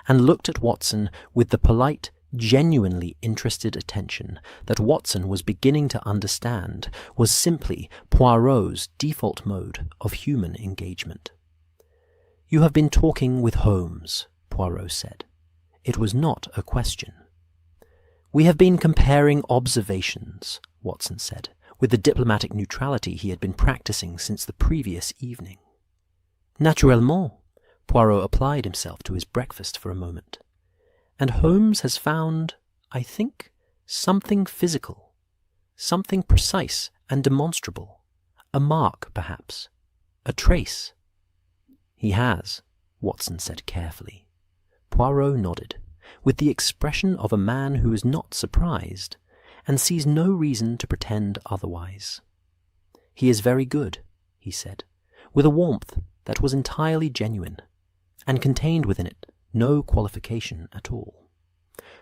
Speaker 1: and looked at Watson with the polite, genuinely interested attention that Watson was beginning to understand was simply Poirot's default mode of human engagement. "You have been talking with Holmes," Poirot said. It was not a question. "We have been comparing observations," Watson said, with the diplomatic neutrality he had been practicing since the previous evening. "Naturellement," Poirot applied himself to his breakfast for a moment. "And Holmes has found, I think, something physical, something precise and demonstrable, a mark, perhaps, a trace." "He has," Watson said carefully. Poirot nodded, with the expression of a man who is not surprised, and sees no reason to pretend otherwise. "He is very good," he said, with a warmth that was entirely genuine, and contained within it no qualification at all.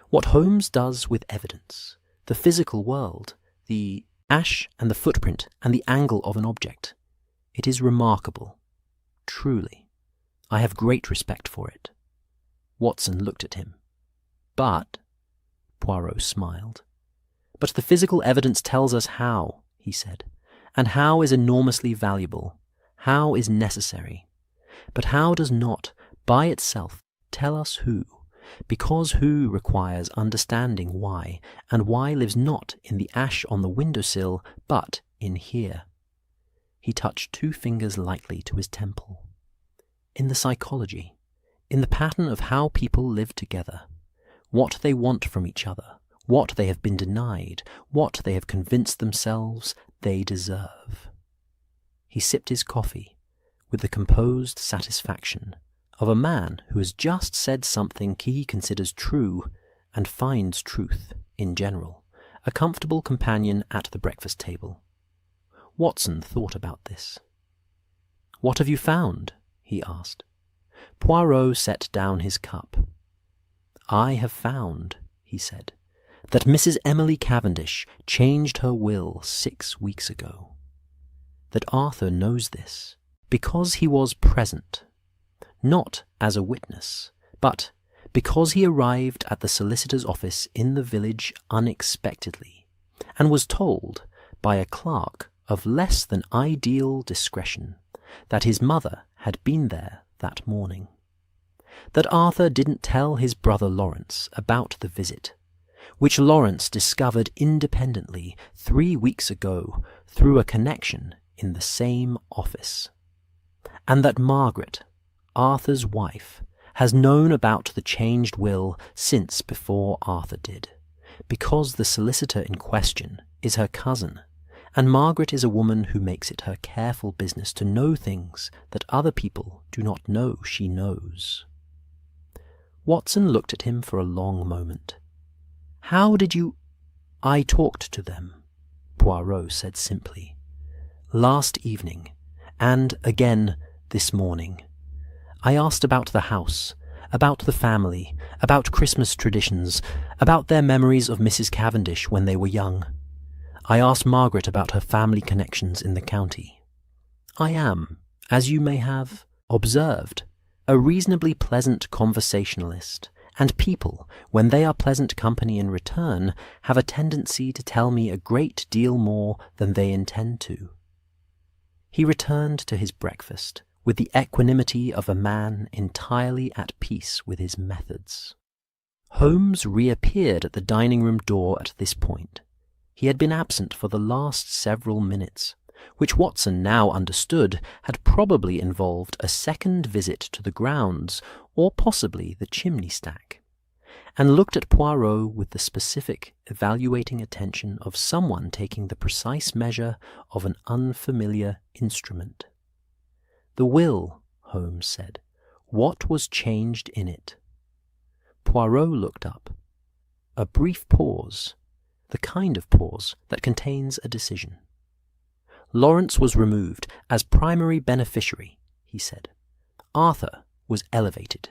Speaker 1: What Holmes does with evidence, the physical world, the ash and the footprint and the angle of an object, it is remarkable. Truly, I have great respect for it. Watson looked at him. "But," Poirot smiled. "But the physical evidence tells us how," he said, "and how is enormously valuable. How is necessary. But how does not, by itself, tell us who, because who requires understanding why, and why lives not in the ash on the windowsill, but in here." He touched 2 fingers lightly to his temple. "In the psychology, in the pattern of how people live together, what they want from each other, what they have been denied, what they have convinced themselves they deserve." He sipped his coffee with the composed satisfaction of a man who has just said something he considers true and finds truth, in general, a comfortable companion at the breakfast table. Watson thought about this. "What have you found?" he asked. Poirot set down his cup. "I have found," he said, "that Mrs. Emily Cavendish changed her will 6 weeks ago. That Arthur knows this, because he was present, not as a witness, but because he arrived at the solicitor's office in the village unexpectedly, and was told by a clerk of less than ideal discretion that his mother had been there that morning. That Arthur didn't tell his brother Lawrence about the visit, which Lawrence discovered independently 3 weeks ago through a connection in the same office, and that Margaret, Arthur's wife, has known about the changed will since before Arthur did, because the solicitor in question is her cousin, and Margaret is a woman who makes it her careful business to know things that other people do not know she knows. Watson looked at him for a long moment. "How did you—" "I talked to them," Poirot said simply. "Last evening, and again this morning. I asked about the house, about the family, about Christmas traditions, about their memories of Mrs. Cavendish when they were young. I asked Margaret about her family connections in the county. I am, as you may have observed, a reasonably pleasant conversationalist, and people, when they are pleasant company in return, have a tendency to tell me a great deal more than they intend to." He returned to his breakfast with the equanimity of a man entirely at peace with his methods. Holmes reappeared at the dining-room door at this point. He had been absent for the last several minutes, which Watson now understood had probably involved a second visit to the grounds, or possibly the chimney-stack, and looked at Poirot with the specific, evaluating attention of someone taking the precise measure of an unfamiliar instrument. "The will," Holmes said. "What was changed in it?" Poirot looked up. A brief pause, the kind of pause that contains a decision. "Lawrence was removed as primary beneficiary," he said. "Arthur was elevated.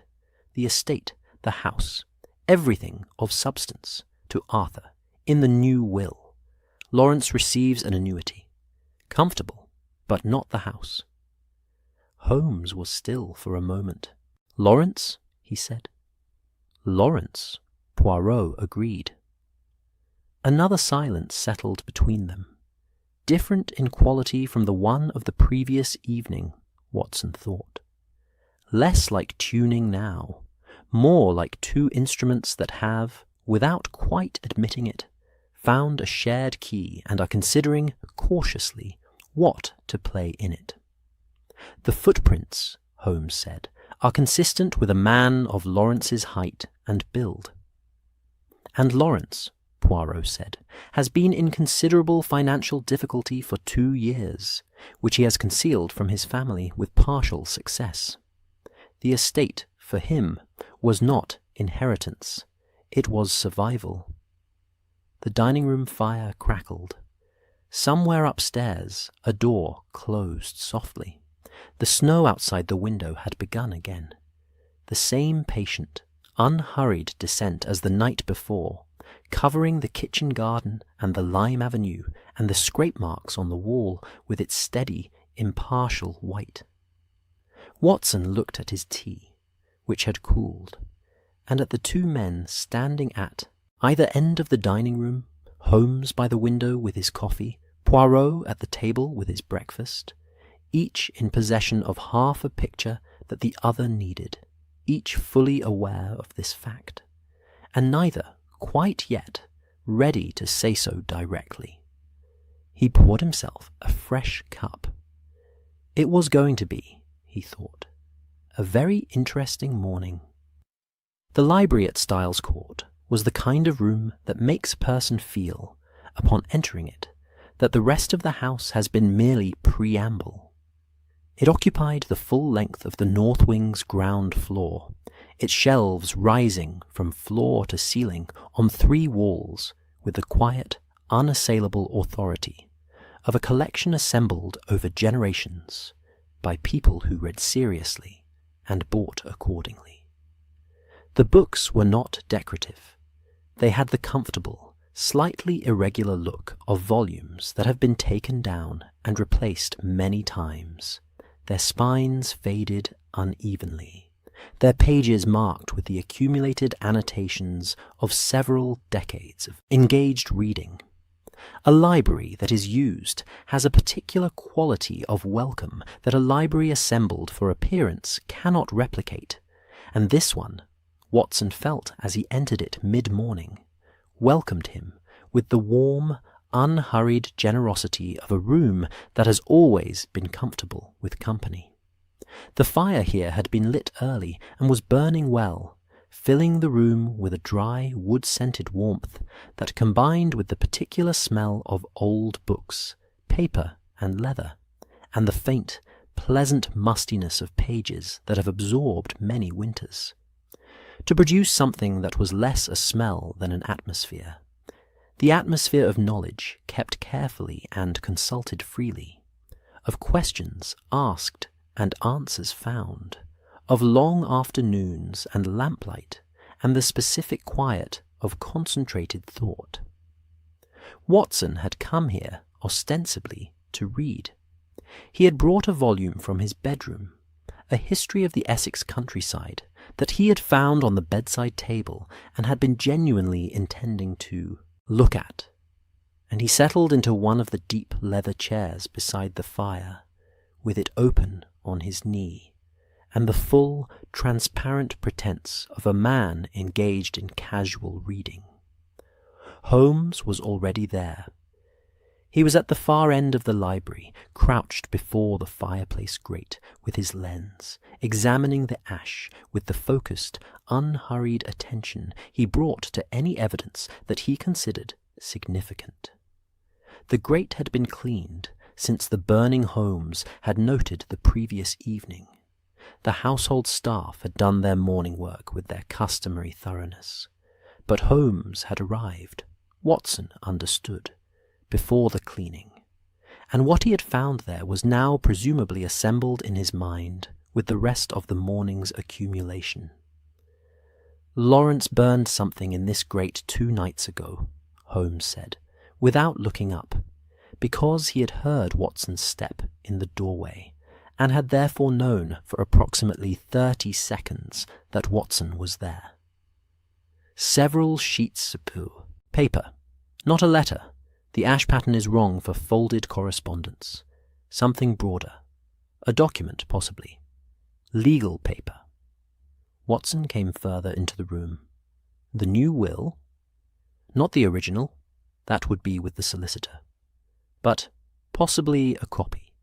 Speaker 1: The estate, the house, everything of substance, to Arthur, in the new will. Lawrence receives an annuity. Comfortable, but not the house." Holmes was still for a moment. "Lawrence?" he said. "Lawrence," Poirot agreed. Another silence settled between them, different in quality from the one of the previous evening, Watson thought. Less like tuning now, more like 2 instruments that have, without quite admitting it, found a shared key and are considering, cautiously, what to play in it. "The footprints," Holmes said, "are consistent with a man of Lawrence's height and build." "And Lawrence," Poirot said, "has been in considerable financial difficulty for 2 years, which he has concealed from his family with partial success. The estate, for him, was not inheritance. It was survival." The dining room fire crackled. Somewhere upstairs, a door closed softly. The snow outside the window had begun again. The same patient, unhurried descent as the night before, covering the kitchen garden and the lime avenue and the scrape marks on the wall with its steady, impartial white. Watson looked at his tea, which had cooled, and at the two men standing at either end of the dining room, Holmes by the window with his coffee, Poirot at the table with his breakfast, each in possession of half a picture that the other needed, each fully aware of this fact, and neither quite yet ready to say so directly. He poured himself a fresh cup. It was going to be, he thought, a very interesting morning. The library at Styles Court was the kind of room that makes a person feel, upon entering it, that the rest of the house has been merely preamble. It occupied the full length of the north wing's ground floor, its shelves rising from floor to ceiling on 3 walls with the quiet, unassailable authority of a collection assembled over generations by people who read seriously and bought accordingly. The books were not decorative. They had the comfortable, slightly irregular look of volumes that have been taken down and replaced many times, their spines faded unevenly, their pages marked with the accumulated annotations of several decades of engaged reading. A library that is used has a particular quality of welcome that a library assembled for appearance cannot replicate, and this one, Watson felt as he entered it mid-morning, welcomed him with the warm, unhurried generosity of a room that has always been comfortable with company. The fire here had been lit early and was burning well, filling the room with a dry, wood-scented warmth that combined with the particular smell of old books, paper and leather, and the faint, pleasant mustiness of pages that have absorbed many winters, to produce something that was less a smell than an atmosphere. The atmosphere of knowledge kept carefully and consulted freely, of questions asked and answers found, of long afternoons and lamplight, and the specific quiet of concentrated thought. Watson had come here ostensibly to read. He had brought a volume from his bedroom, a history of the Essex countryside that he had found on the bedside table and had been genuinely intending to look at, and he settled into one of the deep leather chairs beside the fire, with it open on his knee, and the full, transparent pretense of a man engaged in casual reading. Holmes was already there. He was at the far end of the library, crouched before the fireplace grate with his lens, examining the ash with the focused, unhurried attention he brought to any evidence that he considered significant. The grate had been cleaned since the burning Holmes had noted the previous evening. The household staff had done their morning work with their customary thoroughness, but Holmes had arrived, Watson understood, before the cleaning, and what he had found there was now presumably assembled in his mind with the rest of the morning's accumulation. Lawrence burned something in this grate 2 nights ago, Holmes said, without looking up, because he had heard Watson's step in the doorway, and had therefore known for approximately 30 seconds that Watson was there. Several sheets of paper, not a letter. The ash pattern is wrong for folded correspondence. Something broader. A document, possibly. Legal paper. Watson came further into the room. The new will? Not the original. That would be with the solicitor. But possibly a copy.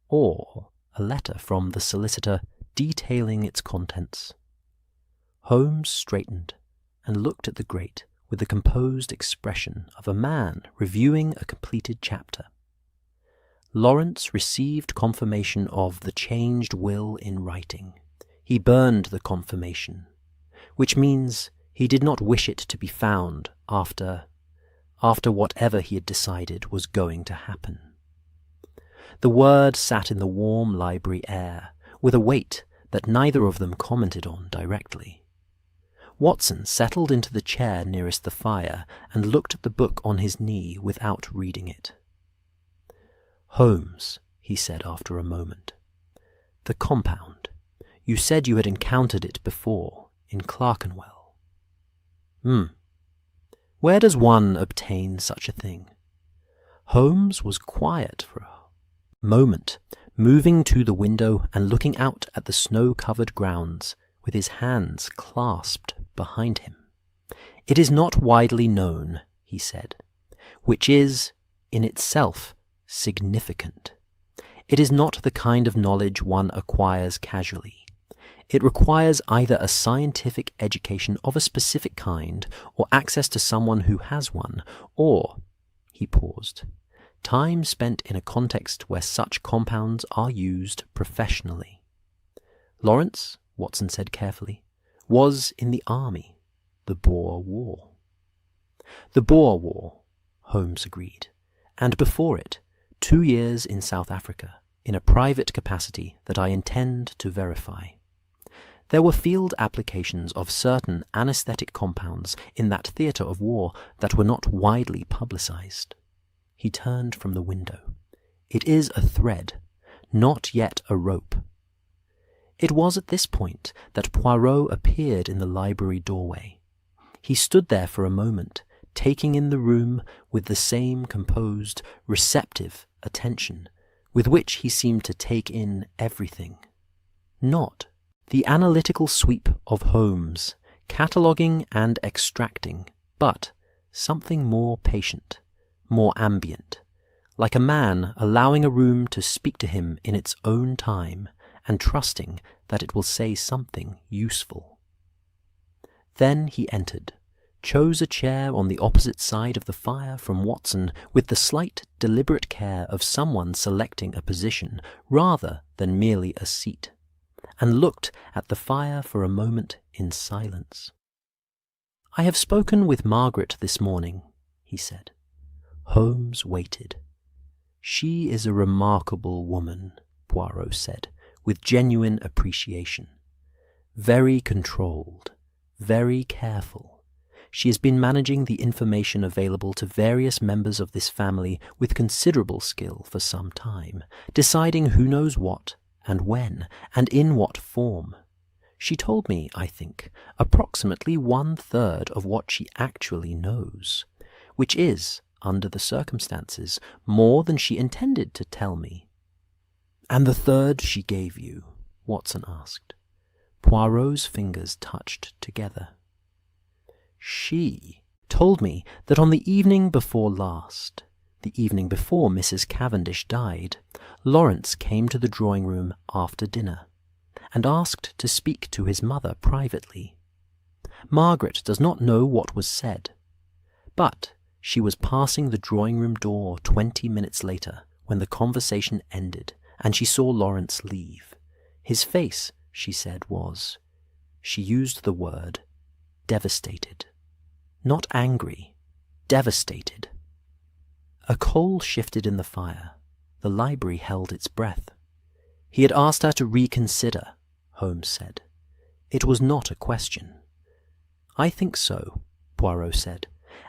Speaker 1: Or a letter from the solicitor detailing its contents. Holmes straightened and looked at the grate with the composed expression of a man reviewing a completed chapter. Lawrence received confirmation of the changed will in writing. He burned the confirmation, which means he did not wish it to be found after after whatever he had decided was going to happen. The word sat in the warm library air, with a weight that neither of them commented on directly. Watson settled into the chair nearest the fire and looked at the book on his knee without reading it. "Holmes," he said after a moment. "The compound. You said you had encountered it before, in Clerkenwell." Where does one obtain such a thing?" Holmes was quiet for a moment, moving to the window and looking out at the snow-covered grounds, with his hands clasped behind him. "It is not widely known," he said, "which is, in itself, significant. It is not the kind of knowledge one acquires casually. It requires either a scientific education of a specific kind, or access to someone who has one, or," he paused, "time spent in a context where such compounds are used professionally." "Lawrence," Watson said carefully, "was in the army, the Boer War." "The Boer War," Holmes agreed, "and before it, 2 years in South Africa, in a private capacity that I intend to verify. There were field applications of certain anesthetic compounds in that theatre of war that were not widely publicized." He turned from the window. "It is a thread, not yet a rope." It was at this point that Poirot appeared in the library doorway. He stood there for a moment, taking in the room with the same composed, receptive attention with which he seemed to take in everything. Not the analytical sweep of Holmes, cataloguing and extracting, but something more patient, more ambient, like a man allowing a room to speak to him in its own time and trusting that it will say something useful. Then he entered, chose a chair on the opposite side of the fire from Watson with the slight, deliberate care of someone selecting a position rather than merely a seat, and looked at the fire for a moment in silence. "I have spoken with Margaret this morning," he said. Holmes waited. "She is a remarkable woman," Poirot said, with genuine appreciation. "Very controlled, very careful. She has been managing the information available to various members of this family with considerable skill for some time, deciding who knows what, and when, and in what form. She told me, I think, approximately 1/3 of what she actually knows, which is, under the circumstances, more than she intended to tell me." "And the third she gave you?" Watson asked. Poirot's fingers touched together. "She told me that on the evening before last, the evening before Mrs. Cavendish died, Lawrence came to the drawing-room after dinner, and asked to speak to his mother privately. Margaret does not know what was said, but she was passing the drawing-room door 20 minutes later when the conversation ended, and she saw Lawrence leave. His face, she said, was, she used the word, devastated. Not angry, devastated. A coal shifted in the fire. The library held its breath. He had asked her to reconsider, Holmes said. It was not a question. "I think so," Poirot said,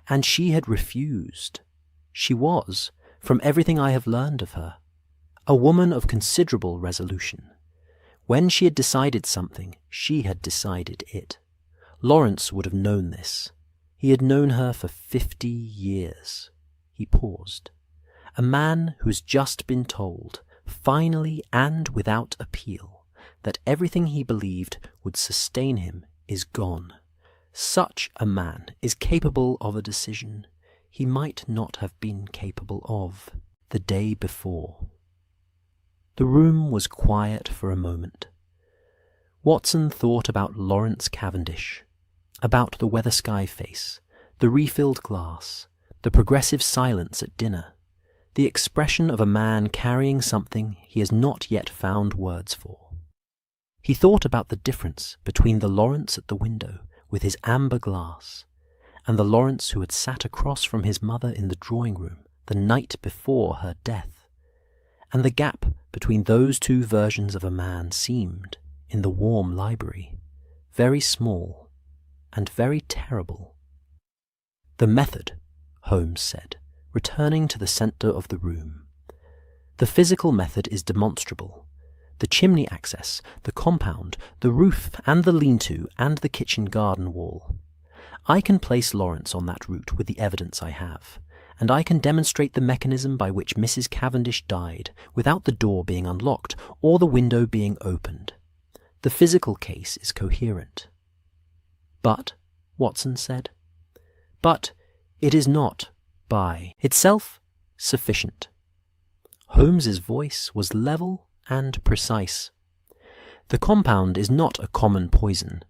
Speaker 1: "and she had refused. She was, from everything I have learned of her, a woman of considerable resolution. When she had decided something, she had decided it. Lawrence would have known this. He had known her for 50 years. He paused. A man who's just been told, finally and without appeal, that everything he believed would sustain him is gone. Such a man is capable of a decision he might not have been capable of the day before." The room was quiet for a moment. Watson thought about Lawrence Cavendish, about the weather sky face, the refilled glass, the progressive silence at dinner, the expression of a man carrying something he has not yet found words for. He thought about the difference between the Lawrence at the window with his amber glass and the Lawrence who had sat across from his mother in the drawing room the night before her death, and the gap between those two versions of a man seemed, in the warm library, very small and very terrible. "The method," Holmes said, returning to the centre of the room. "The physical method is demonstrable. The chimney access, the compound, the roof and the lean-to and the kitchen garden wall. I can place Lawrence on that route with the evidence I have, and I can demonstrate the mechanism by which Mrs. Cavendish died without the door being unlocked or the window being opened. The physical case is coherent." "But," Watson said, "but it is not, by itself, sufficient." Holmes's voice was level and precise. "The compound is not a common poison.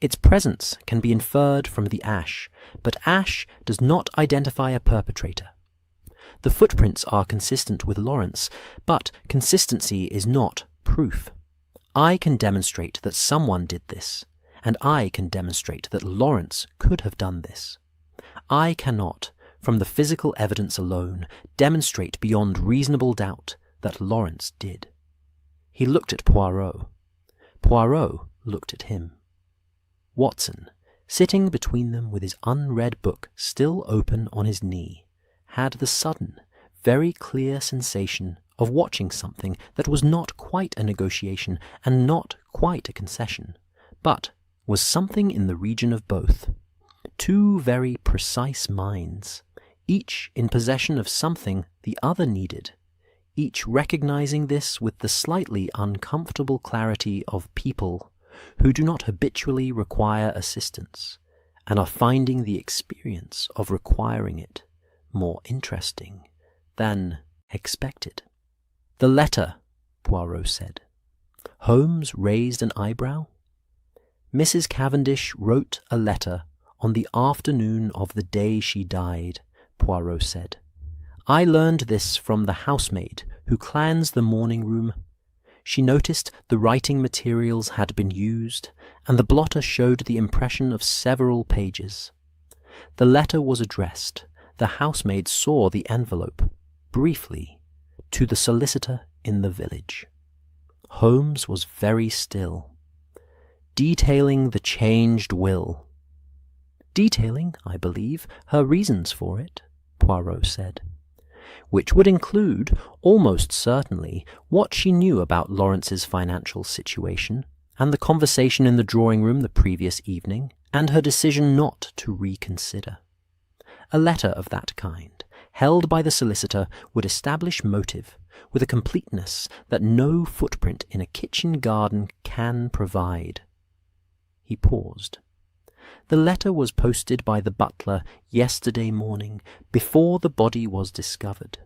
Speaker 1: Its presence can be inferred from the ash, but ash does not identify a perpetrator. The footprints are consistent with Lawrence, but consistency is not proof. I can demonstrate that someone did this, and I can demonstrate that Lawrence could have done this. I cannot, from the physical evidence alone, demonstrate beyond reasonable doubt that Lawrence did." He looked at Poirot. Poirot looked at him. Watson, sitting between them with his unread book still open on his knee, had the sudden, very clear sensation of watching something that was not quite a negotiation and not quite a concession, but was something in the region of both. Two very precise minds, each in possession of something the other needed, each recognizing this with the slightly uncomfortable clarity of people who do not habitually require assistance, and are finding the experience of requiring it more interesting than expected. "The letter," Poirot said. Holmes raised an eyebrow. "Mrs. Cavendish wrote a letter on the afternoon of the day she died," Poirot said. "I learned this from the housemaid who cleansed the morning room. She noticed the writing materials had been used, and the blotter showed the impression of several pages. The letter was addressed, the housemaid saw the envelope, briefly, to the solicitor in the village." Holmes was very still. "Detailing the changed will." "Detailing, I believe, her reasons for it," Poirot said. "Which would include, almost certainly, what she knew about Lawrence's financial situation, and the conversation in the drawing-room the previous evening, and her decision not to reconsider. A letter of that kind, held by the solicitor, would establish motive with a completeness that no footprint in a kitchen garden can provide." He paused. "The letter was posted by the butler yesterday morning, before the body was discovered.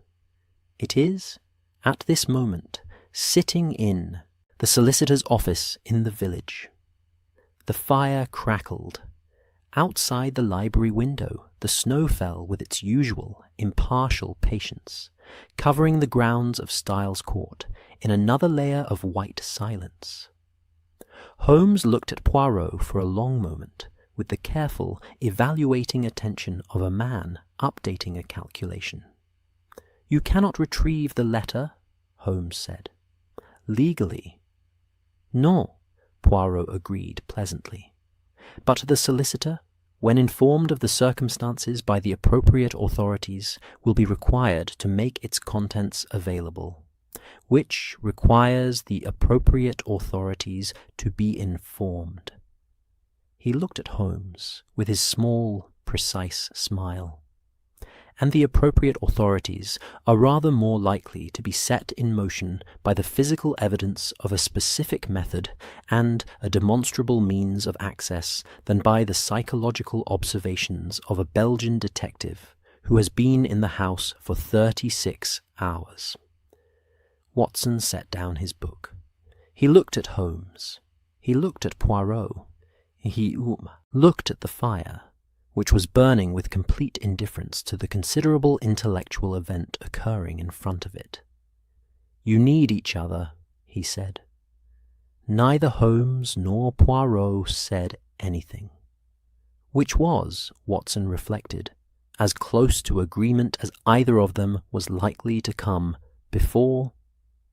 Speaker 1: It is, at this moment, sitting in the solicitor's office in the village." The fire crackled. Outside the library window, the snow fell with its usual impartial patience, covering the grounds of Styles Court in another layer of white silence. Holmes looked at Poirot for a long moment, with the careful, evaluating attention of a man updating a calculation. "You cannot retrieve the letter," Holmes said. "Legally." "No," Poirot agreed pleasantly. "But the solicitor, when informed of the circumstances by the appropriate authorities, will be required to make its contents available, which requires the appropriate authorities to be informed." He looked at Holmes with his small, precise smile. "And the appropriate authorities are rather more likely to be set in motion by the physical evidence of a specific method and a demonstrable means of access than by the psychological observations of a Belgian detective who has been in the house for 36 hours. Watson set down his book. He looked at Holmes. He looked at Poirot. He looked at the fire, which was burning with complete indifference to the considerable intellectual event occurring in front of it. "You need each other," he said. Neither Holmes nor Poirot said anything. which was, Watson reflected, as close to agreement as either of them was likely to come before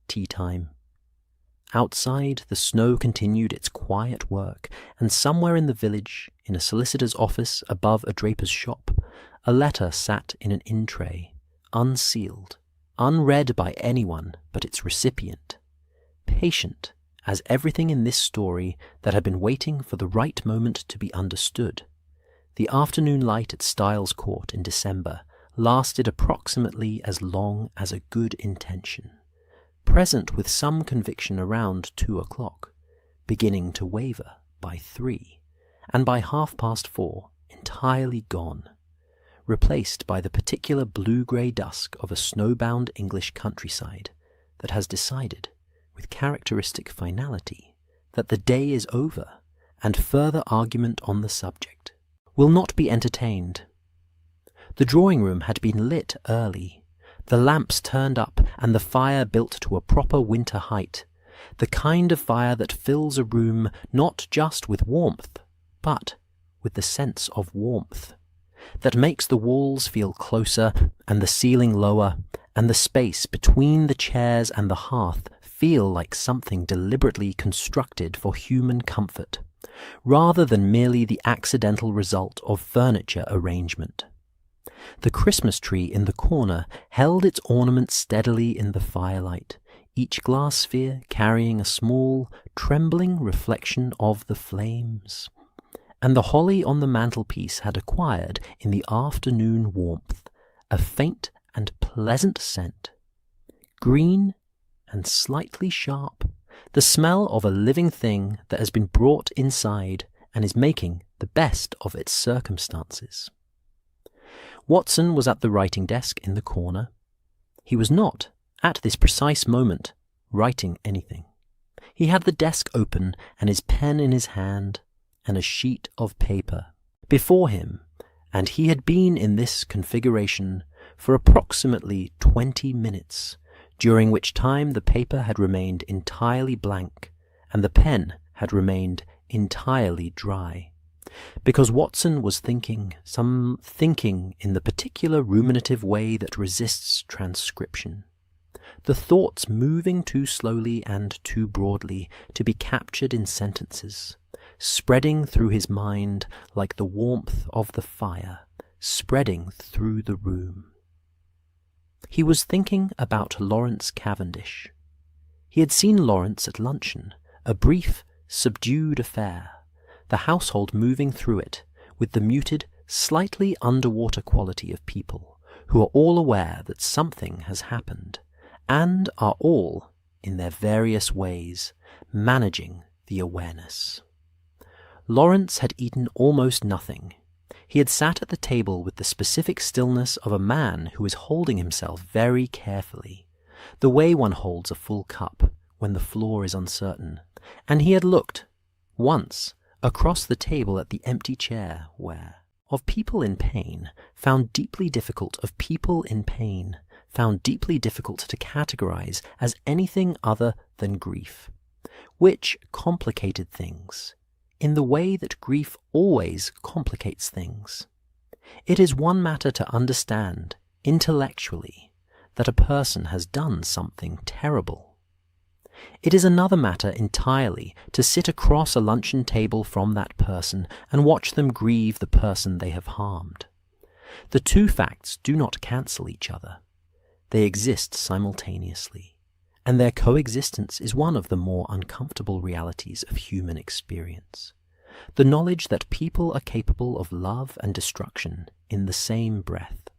Speaker 1: tea time. Outside, the snow continued its quiet work, and somewhere in the village, in a solicitor's office above a draper's shop, a letter sat in an in-tray, unsealed, unread by anyone but its recipient, patient as everything in this story that had been waiting for the right moment to be understood. The afternoon light at Styles Court in December lasted approximately as long as a good intention, present with some conviction around 2 o'clock, beginning to waver by 3, and by 4:30 entirely gone, replaced by the particular blue-grey dusk of a snowbound English countryside that has decided, with characteristic finality, that the day is over, and further argument on the subject will not be entertained. The drawing-room had been lit early, the lamps turned up, and the fire built to a proper winter height, the kind of fire that fills a room not just with warmth, but with the sense of warmth, that makes the walls feel closer and the ceiling lower, and the space between the chairs and the hearth feel like something deliberately constructed for human comfort, rather than merely the accidental result of furniture arrangement. The Christmas tree in the corner held its ornaments steadily in the firelight, each glass sphere carrying a small, trembling reflection of the flames. And the holly on the mantelpiece had acquired, in the afternoon warmth, a faint and pleasant scent, green and slightly sharp, the smell of a living thing that has been brought inside and is making the best of its circumstances. Watson was at the writing desk in the corner. He was not, at this precise moment, writing anything. He had the desk open and his pen in his hand and a sheet of paper before him, and he had been in this configuration for approximately 20 minutes, during which time the paper had remained entirely blank and the pen had remained entirely dry, because Watson was thinking in the particular ruminative way that resists transcription, the thoughts moving too slowly and too broadly to be captured in sentences, spreading through his mind like the warmth of the fire, spreading through the room. He was thinking about Lawrence Cavendish. He had seen Lawrence at luncheon, a brief, subdued affair, the household moving through it with the muted, slightly underwater quality of people who are all aware that something has happened, and are all, in their various ways, managing the awareness. Lawrence had eaten almost nothing. He had sat at the table with the specific stillness of a man who is holding himself very carefully, the way one holds a full cup when the floor is uncertain, and he had looked, once, across the table at the empty chair where, of people in pain, found deeply difficult to categorize as anything other than grief, which complicated things, in the way that grief always complicates things. It is one matter to understand, intellectually, that a person has done something terrible. It is another matter entirely to sit across a luncheon table from that person and watch them grieve the person they have harmed. The two facts do not cancel each other. They exist simultaneously, and their coexistence is one of the more uncomfortable realities of human experience. The knowledge that people are capable of love and destruction in the same breath,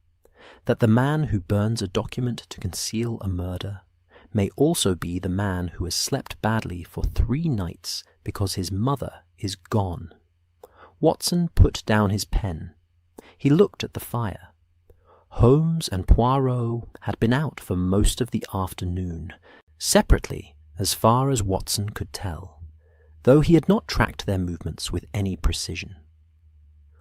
Speaker 1: that the man who burns a document to conceal a murder may also be the man who has slept badly for 3 nights because his mother is gone. Watson put down his pen. He looked at the fire. Holmes and Poirot had been out for most of the afternoon, separately as far as Watson could tell, though he had not tracked their movements with any precision.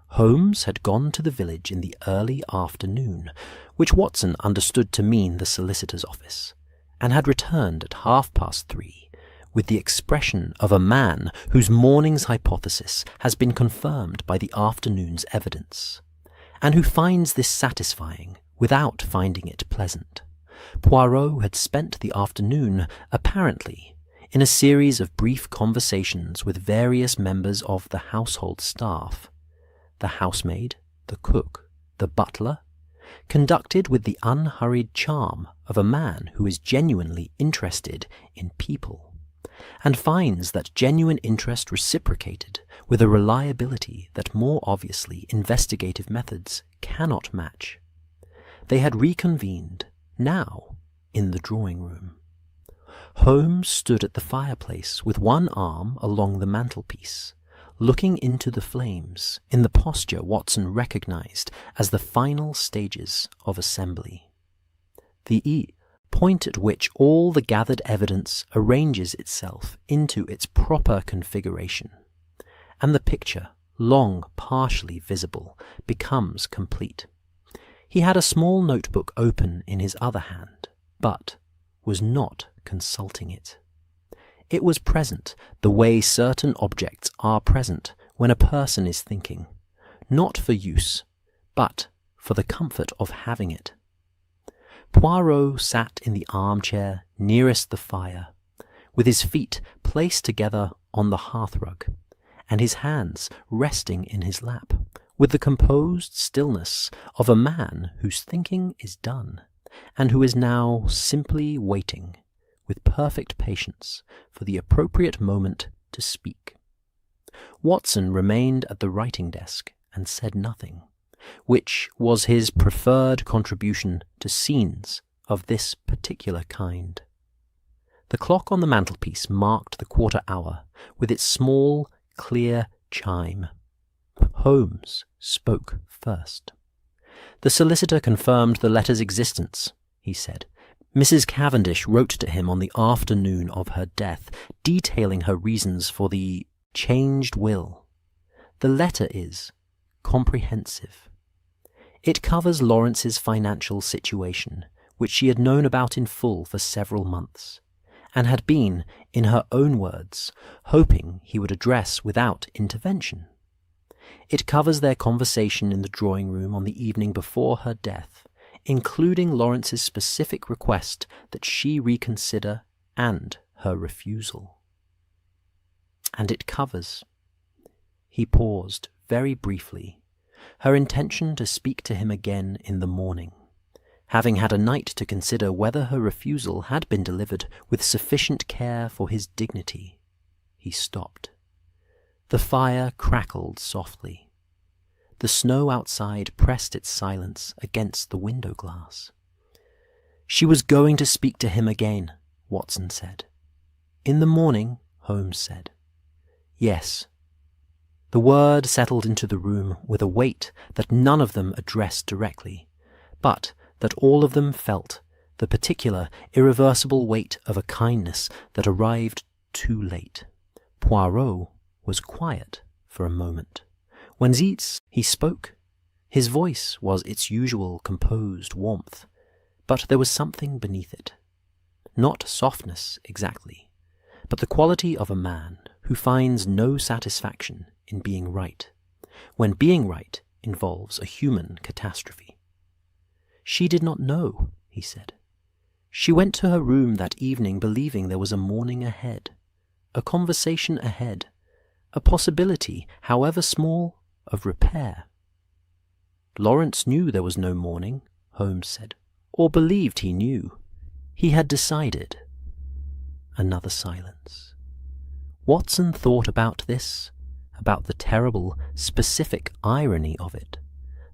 Speaker 1: Holmes had gone to the village in the early afternoon, which Watson understood to mean the solicitor's office, and had returned at 3:30, with the expression of a man whose morning's hypothesis has been confirmed by the afternoon's evidence, and who finds this satisfying without finding it pleasant. Poirot had spent the afternoon, apparently, in a series of brief conversations with various members of the household staff, the housemaid, the cook, the butler, conducted with the unhurried charm of a man who is genuinely interested in people, and finds that genuine interest reciprocated with a reliability that more obviously investigative methods cannot match. They had reconvened, now, in the drawing-room. Holmes stood at the fireplace with one arm along the mantelpiece, looking into the flames in the posture Watson recognized as the final stages of assembly. The point at which all the gathered evidence arranges itself into its proper configuration, and the picture, long partially visible, becomes complete. He had a small notebook open in his other hand, but was not consulting it. It was present the way certain objects are present when a person is thinking, not for use, but for the comfort of having it. Poirot sat in the armchair nearest the fire, with his feet placed together on the hearthrug, and his hands resting in his lap, with the composed stillness of a man whose thinking is done, and who is now simply waiting, with perfect patience, for the appropriate moment to speak. Watson remained at the writing desk and said nothing, which was his preferred contribution to scenes of this particular kind. The clock on the mantelpiece marked the quarter hour with its small, clear chime. Holmes spoke first. The solicitor confirmed the letter's existence, he said. Mrs. Cavendish wrote to him on the afternoon of her death, detailing her reasons for the changed will. The letter is comprehensive. It covers Lawrence's financial situation, which she had known about in full for several months, and had been, in her own words, hoping he would address without intervention. It covers their conversation in the drawing-room on the evening before her death, including Lawrence's specific request that she reconsider and her refusal. And it covers, he paused very briefly, her intention to speak to him again in the morning, having had a night to consider whether her refusal had been delivered with sufficient care for his dignity. He stopped. The fire crackled softly. The snow outside pressed its silence against the window glass. She was going to speak to him again, Watson said. In the morning, Holmes said. Yes. The word settled into the room with a weight that none of them addressed directly, but that all of them felt, the particular, irreversible weight of a kindness that arrived too late. Poirot was quiet for a moment. When he spoke. His voice was its usual composed warmth, but there was something beneath it. Not softness exactly, but the quality of a man who finds no satisfaction in being right, when being right involves a human catastrophe. She did not know, he said. She went to her room that evening believing there was a morning ahead, a conversation ahead, a possibility, however small, of repair. Lawrence knew there was no morning, Holmes said, or believed he knew. He had decided. Another silence. Watson thought about this, about the terrible, specific irony of it,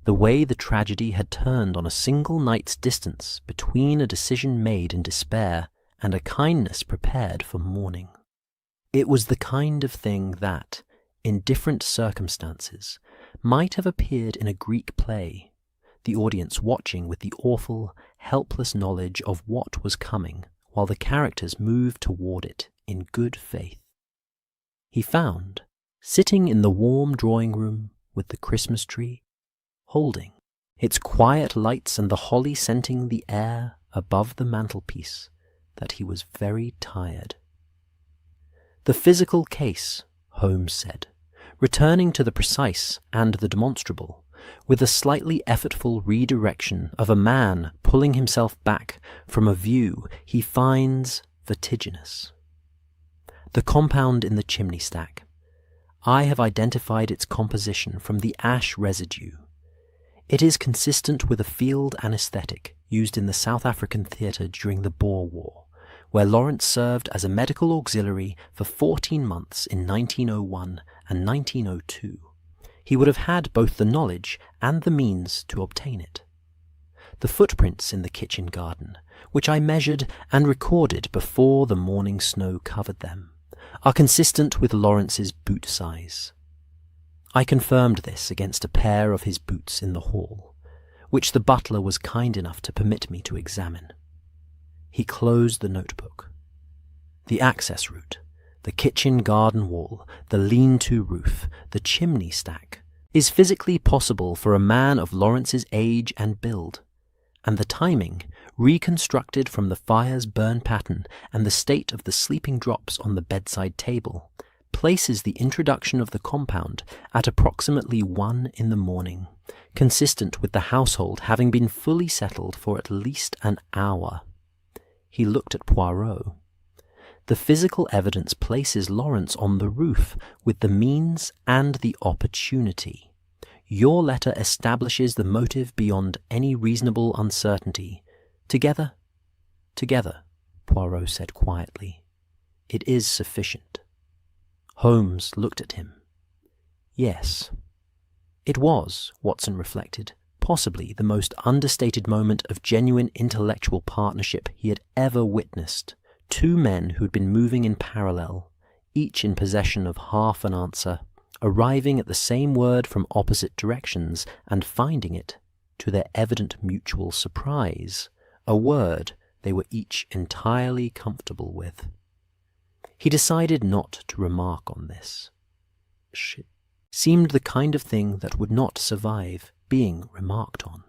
Speaker 1: the way the tragedy had turned on a single night's distance between a decision made in despair and a kindness prepared for mourning. It was the kind of thing that, in different circumstances, might have appeared in a Greek play, the audience watching with the awful, helpless knowledge of what was coming while the characters moved toward it in good faith. He found, sitting in the warm drawing-room with the Christmas tree, holding its quiet lights and the holly scenting the air above the mantelpiece, that he was very tired. The physical case, Holmes said, returning to the precise and the demonstrable, with a slightly effortful redirection of a man pulling himself back from a view he finds vertiginous. The compound in the chimney stack. I have identified its composition from the ash residue. It is consistent with a field anaesthetic used in the South African theatre during the Boer War, where Lawrence served as a medical auxiliary for 14 months in 1901 and 1902. He would have had both the knowledge and the means to obtain it. The footprints in the kitchen garden, which I measured and recorded before the morning snow covered them, are consistent with Lawrence's boot size. I confirmed this against a pair of his boots in the hall, which the butler was kind enough to permit me to examine. He closed the notebook. The access route, the kitchen garden wall, the lean-to roof, the chimney stack, is physically possible for a man of Lawrence's age and build, and the timing, reconstructed from the fire's burn pattern and the state of the sleeping drops on the bedside table, places the introduction of the compound at approximately 1 in the morning, consistent with the household having been fully settled for at least an hour. He looked at Poirot. The physical evidence places Lawrence on the roof with the means and the opportunity. Your letter establishes the motive beyond any reasonable uncertainty. Together, Poirot said quietly. It is sufficient. Holmes looked at him. Yes. It was, Watson reflected, possibly the most understated moment of genuine intellectual partnership he had ever witnessed. Two men who had been moving in parallel, each in possession of half an answer, arriving at the same word from opposite directions and finding it, to their evident mutual surprise, a word they were each entirely comfortable with. He decided not to remark on this. Shit seemed the kind of thing that would not survive being remarked on.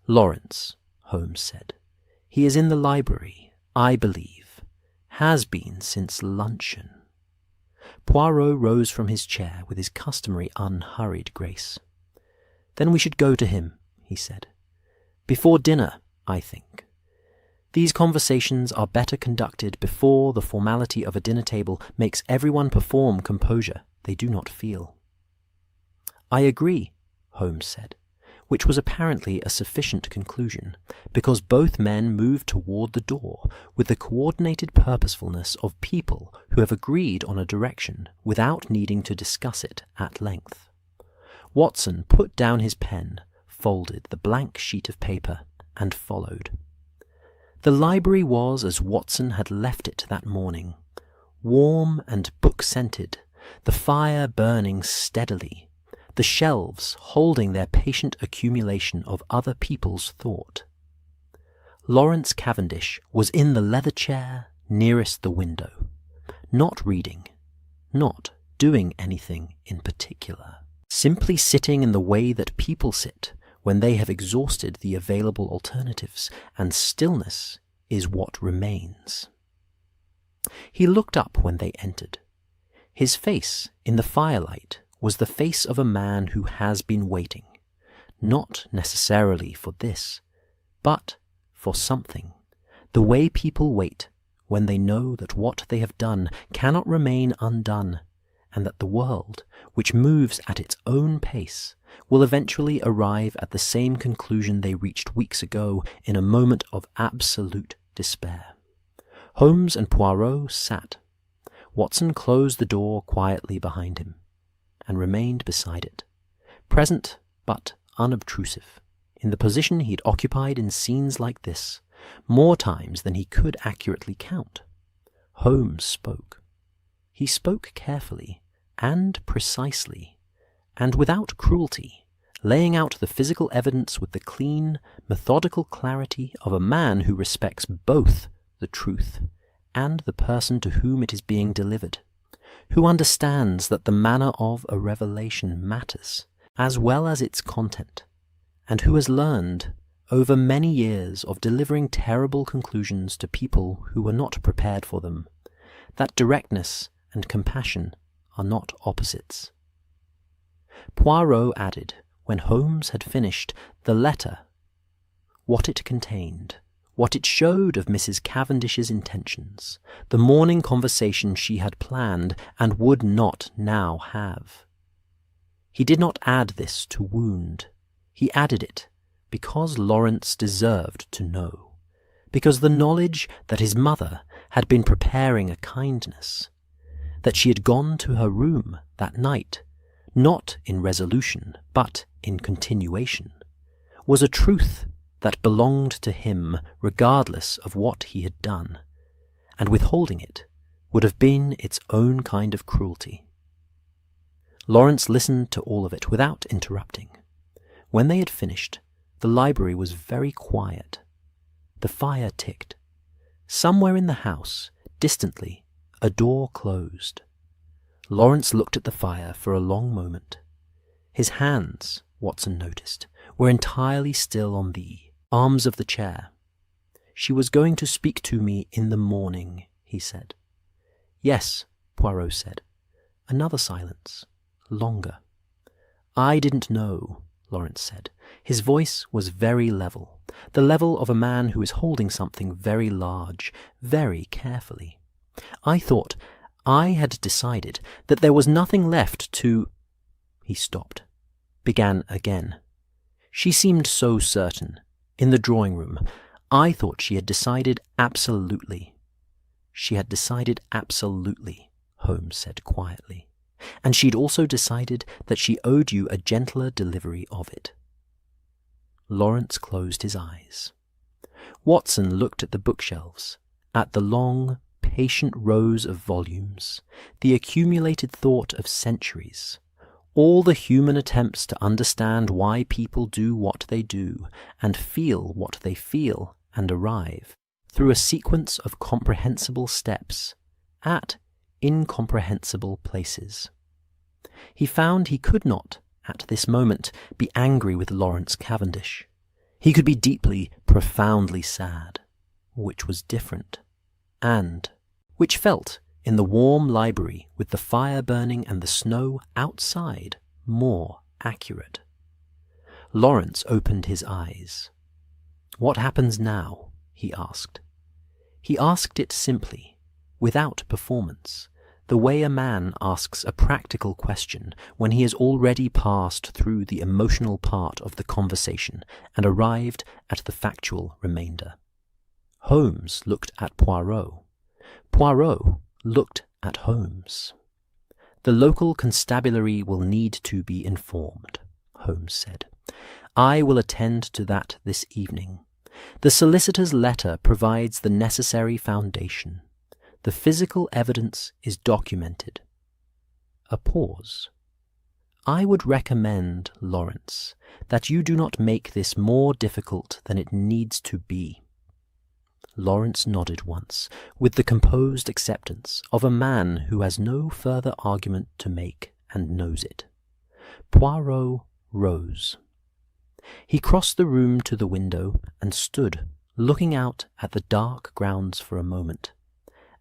Speaker 1: Lawrence, Holmes said. He is in the library, I believe. Has been since luncheon. Poirot rose from his chair with his customary unhurried grace. Then we should go to him, he said. Before dinner, I think. These conversations are better conducted before the formality of a dinner table makes everyone perform composure they do not feel. I agree, Holmes said, which was apparently a sufficient conclusion, because both men moved toward the door with the coordinated purposefulness of people who have agreed on a direction without needing to discuss it at length. Watson put down his pen, folded the blank sheet of paper, and followed. The library was as Watson had left it that morning, warm and book-scented, the fire burning steadily, the shelves holding their patient accumulation of other people's thought. Lawrence Cavendish was in the leather chair nearest the window, not reading, not doing anything in particular, simply sitting in the way that people sit when they have exhausted the available alternatives, and stillness is what remains. He looked up when they entered. His face, in the firelight, was the face of a man who has been waiting, not necessarily for this, but for something, the way people wait when they know that what they have done cannot remain undone, and that the world, which moves at its own pace, will eventually arrive at the same conclusion they reached weeks ago in a moment of absolute despair. Holmes and Poirot sat. Watson closed the door quietly behind him, and remained beside it, present but unobtrusive, in the position he had occupied in scenes like this, more times than he could accurately count. Holmes spoke. He spoke carefully and precisely, and without cruelty, laying out the physical evidence with the clean, methodical clarity of a man who respects both the truth and the person to whom it is being delivered, who understands that the manner of a revelation matters, as well as its content, and who has learned, over many years of delivering terrible conclusions to people who were not prepared for them, that directness and compassion are not opposites. Poirot added, when Holmes had finished, the letter, what it contained, what it showed of Mrs. Cavendish's intentions, the morning conversation she had planned and would not now have. He did not add this to wound. He added it because Lawrence deserved to know, because the knowledge that his mother had been preparing a kindness, that she had gone to her room that night, not in resolution, but in continuation, was a truth that belonged to him regardless of what he had done, and withholding it would have been its own kind of cruelty. Lawrence listened to all of it without interrupting. When they had finished, the library was very quiet. The fire ticked. Somewhere in the house, distantly, a door closed. Lawrence looked at the fire for a long moment. His hands, Watson noticed, were entirely still on the arms of the chair. She was going to speak to me in the morning, he said. Yes, Poirot said. Another silence. Longer. I didn't know, Lawrence said. His voice was very level, the level of a man who is holding something very large, very carefully. I thought I had decided that there was nothing left to... He stopped, began again. She seemed so certain. In the drawing room, I thought she had decided absolutely. She had decided absolutely, Holmes said quietly. And she'd also decided that she owed you a gentler delivery of it. Lawrence closed his eyes. Watson looked at the bookshelves, at the long, patient rows of volumes, the accumulated thought of centuries, all the human attempts to understand why people do what they do and feel what they feel and arrive, through a sequence of comprehensible steps, at incomprehensible places. He found he could not, at this moment, be angry with Lawrence Cavendish. He could be deeply, profoundly sad, which was different, and which felt, in the warm library with the fire burning and the snow outside, more accurate. Lawrence opened his eyes. What happens now? He asked. He asked it simply, without performance, the way a man asks a practical question when he has already passed through the emotional part of the conversation and arrived at the factual remainder. Holmes looked at Poirot. Poirot looked at Holmes. The local constabulary will need to be informed, Holmes said. I will attend to that this evening. The solicitor's letter provides the necessary foundation. The physical evidence is documented. A pause. I would recommend, Lawrence, that you do not make this more difficult than it needs to be. Lawrence nodded once, with the composed acceptance of a man who has no further argument to make and knows it. Poirot rose. He crossed the room to the window and stood, looking out at the dark grounds for a moment,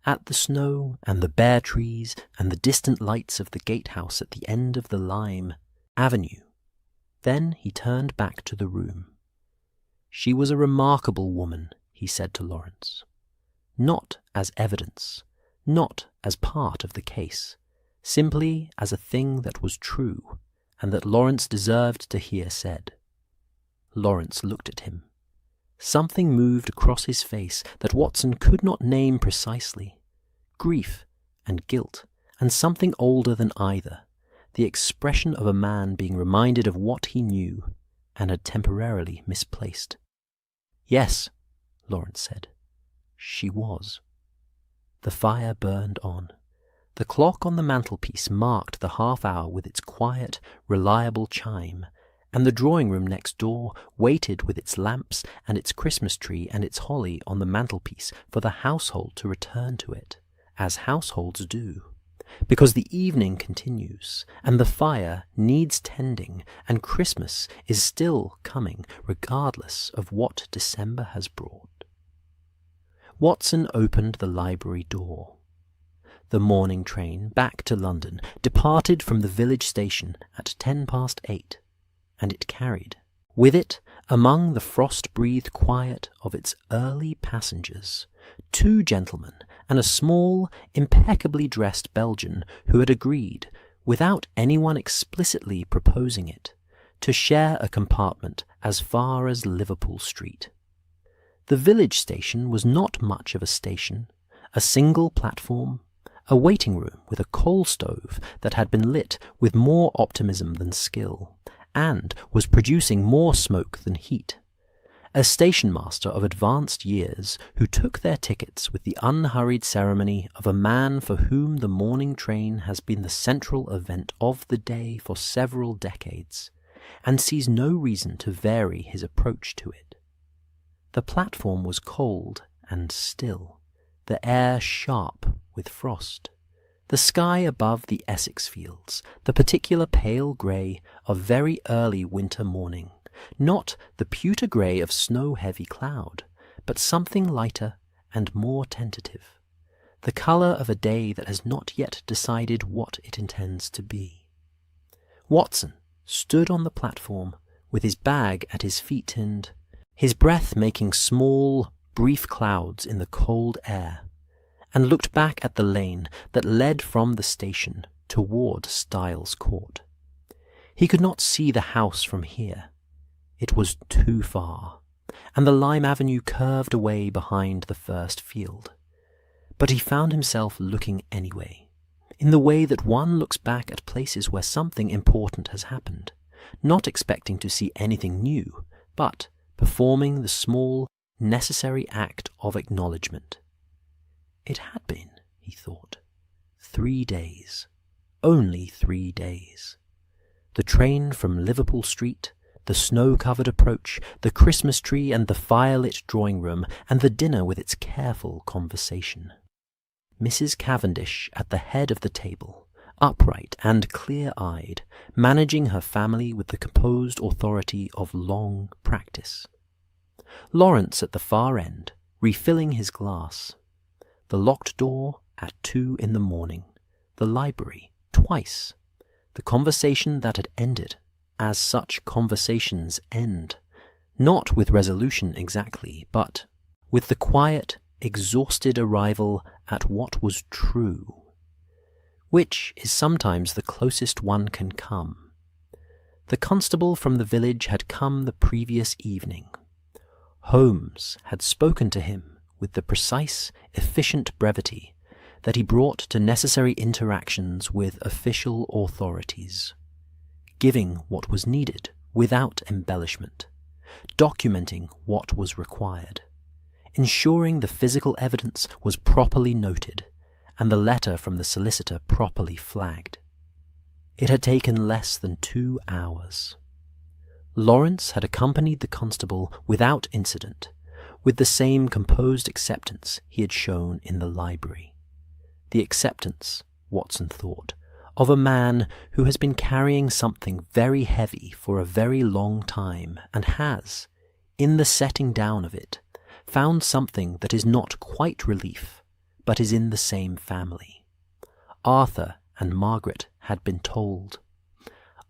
Speaker 1: at the snow and the bare trees and the distant lights of the gatehouse at the end of the lime avenue. Then he turned back to the room. She was a remarkable woman, he said to Lawrence. Not as evidence, not as part of the case, simply as a thing that was true, and that Lawrence deserved to hear said. Lawrence looked at him. Something moved across his face that Watson could not name precisely. Grief and guilt, and something older than either, the expression of a man being reminded of what he knew and had temporarily misplaced. Yes, Lawrence said. She was. The fire burned on. The clock on the mantelpiece marked the half-hour with its quiet, reliable chime, and the drawing-room next door waited with its lamps and its Christmas tree and its holly on the mantelpiece for the household to return to it, as households do, because the evening continues, and the fire needs tending, and Christmas is still coming, regardless of what December has brought. Watson opened the library door. The morning train back to London departed from the village station at 8:10, and it carried with it, among the frost-breathed quiet of its early passengers, 2 gentlemen and a small, impeccably dressed Belgian who had agreed, without anyone explicitly proposing it, to share a compartment as far as Liverpool Street. The village station was not much of a station, a single platform, a waiting room with a coal stove that had been lit with more optimism than skill, and was producing more smoke than heat. A station master of advanced years who took their tickets with the unhurried ceremony of a man for whom the morning train has been the central event of the day for several decades, and sees no reason to vary his approach to it. The platform was cold and still, the air sharp with frost. The sky above the Essex fields, the particular pale grey of very early winter morning, not the pewter grey of snow-heavy cloud, but something lighter and more tentative, the colour of a day that has not yet decided what it intends to be. Watson stood on the platform with his bag at his feet and his breath making small, brief clouds in the cold air, and looked back at the lane that led from the station toward Styles Court. He could not see the house from here. It was too far, and the lime avenue curved away behind the first field. But he found himself looking anyway, in the way that one looks back at places where something important has happened, not expecting to see anything new, but performing the small, necessary act of acknowledgement. It had been, he thought, 3 days, only 3 days. The train from Liverpool Street, the snow-covered approach, the Christmas tree and the fire-lit drawing-room, and the dinner with its careful conversation. Mrs. Cavendish at the head of the table, upright and clear-eyed, managing her family with the composed authority of long practice. Lawrence at the far end, refilling his glass. The locked door at 2 a.m, the library twice, the conversation that had ended, as such conversations end, not with resolution exactly, but with the quiet, exhausted arrival at what was true, which is sometimes the closest one can come. The constable from the village had come the previous evening. Holmes had spoken to him with the precise, efficient brevity that he brought to necessary interactions with official authorities, giving what was needed without embellishment, documenting what was required, ensuring the physical evidence was properly noted and the letter from the solicitor properly flagged. It had taken less than 2 hours. Lawrence had accompanied the constable without incident, with the same composed acceptance he had shown in the library. The acceptance, Watson thought, of a man who has been carrying something very heavy for a very long time and has, in the setting down of it, found something that is not quite relief, but is in the same family. Arthur and Margaret had been told.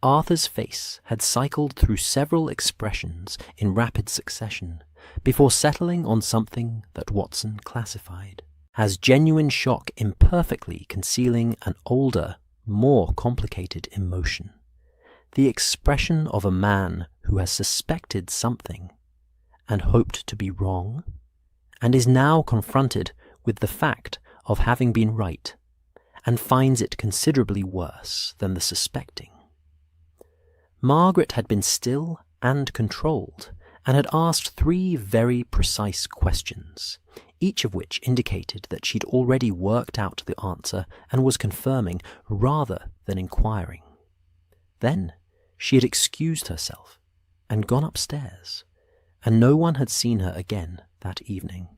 Speaker 1: Arthur's face had cycled through several expressions in rapid succession before settling on something that Watson classified as genuine shock imperfectly concealing an older, more complicated emotion, the expression of a man who has suspected something and hoped to be wrong, and is now confronted with the fact of having been right, and finds it considerably worse than the suspecting. Margaret had been still and controlled, and had asked 3 very precise questions, each of which indicated that she'd already worked out the answer and was confirming rather than inquiring. Then she had excused herself and gone upstairs, and no one had seen her again that evening.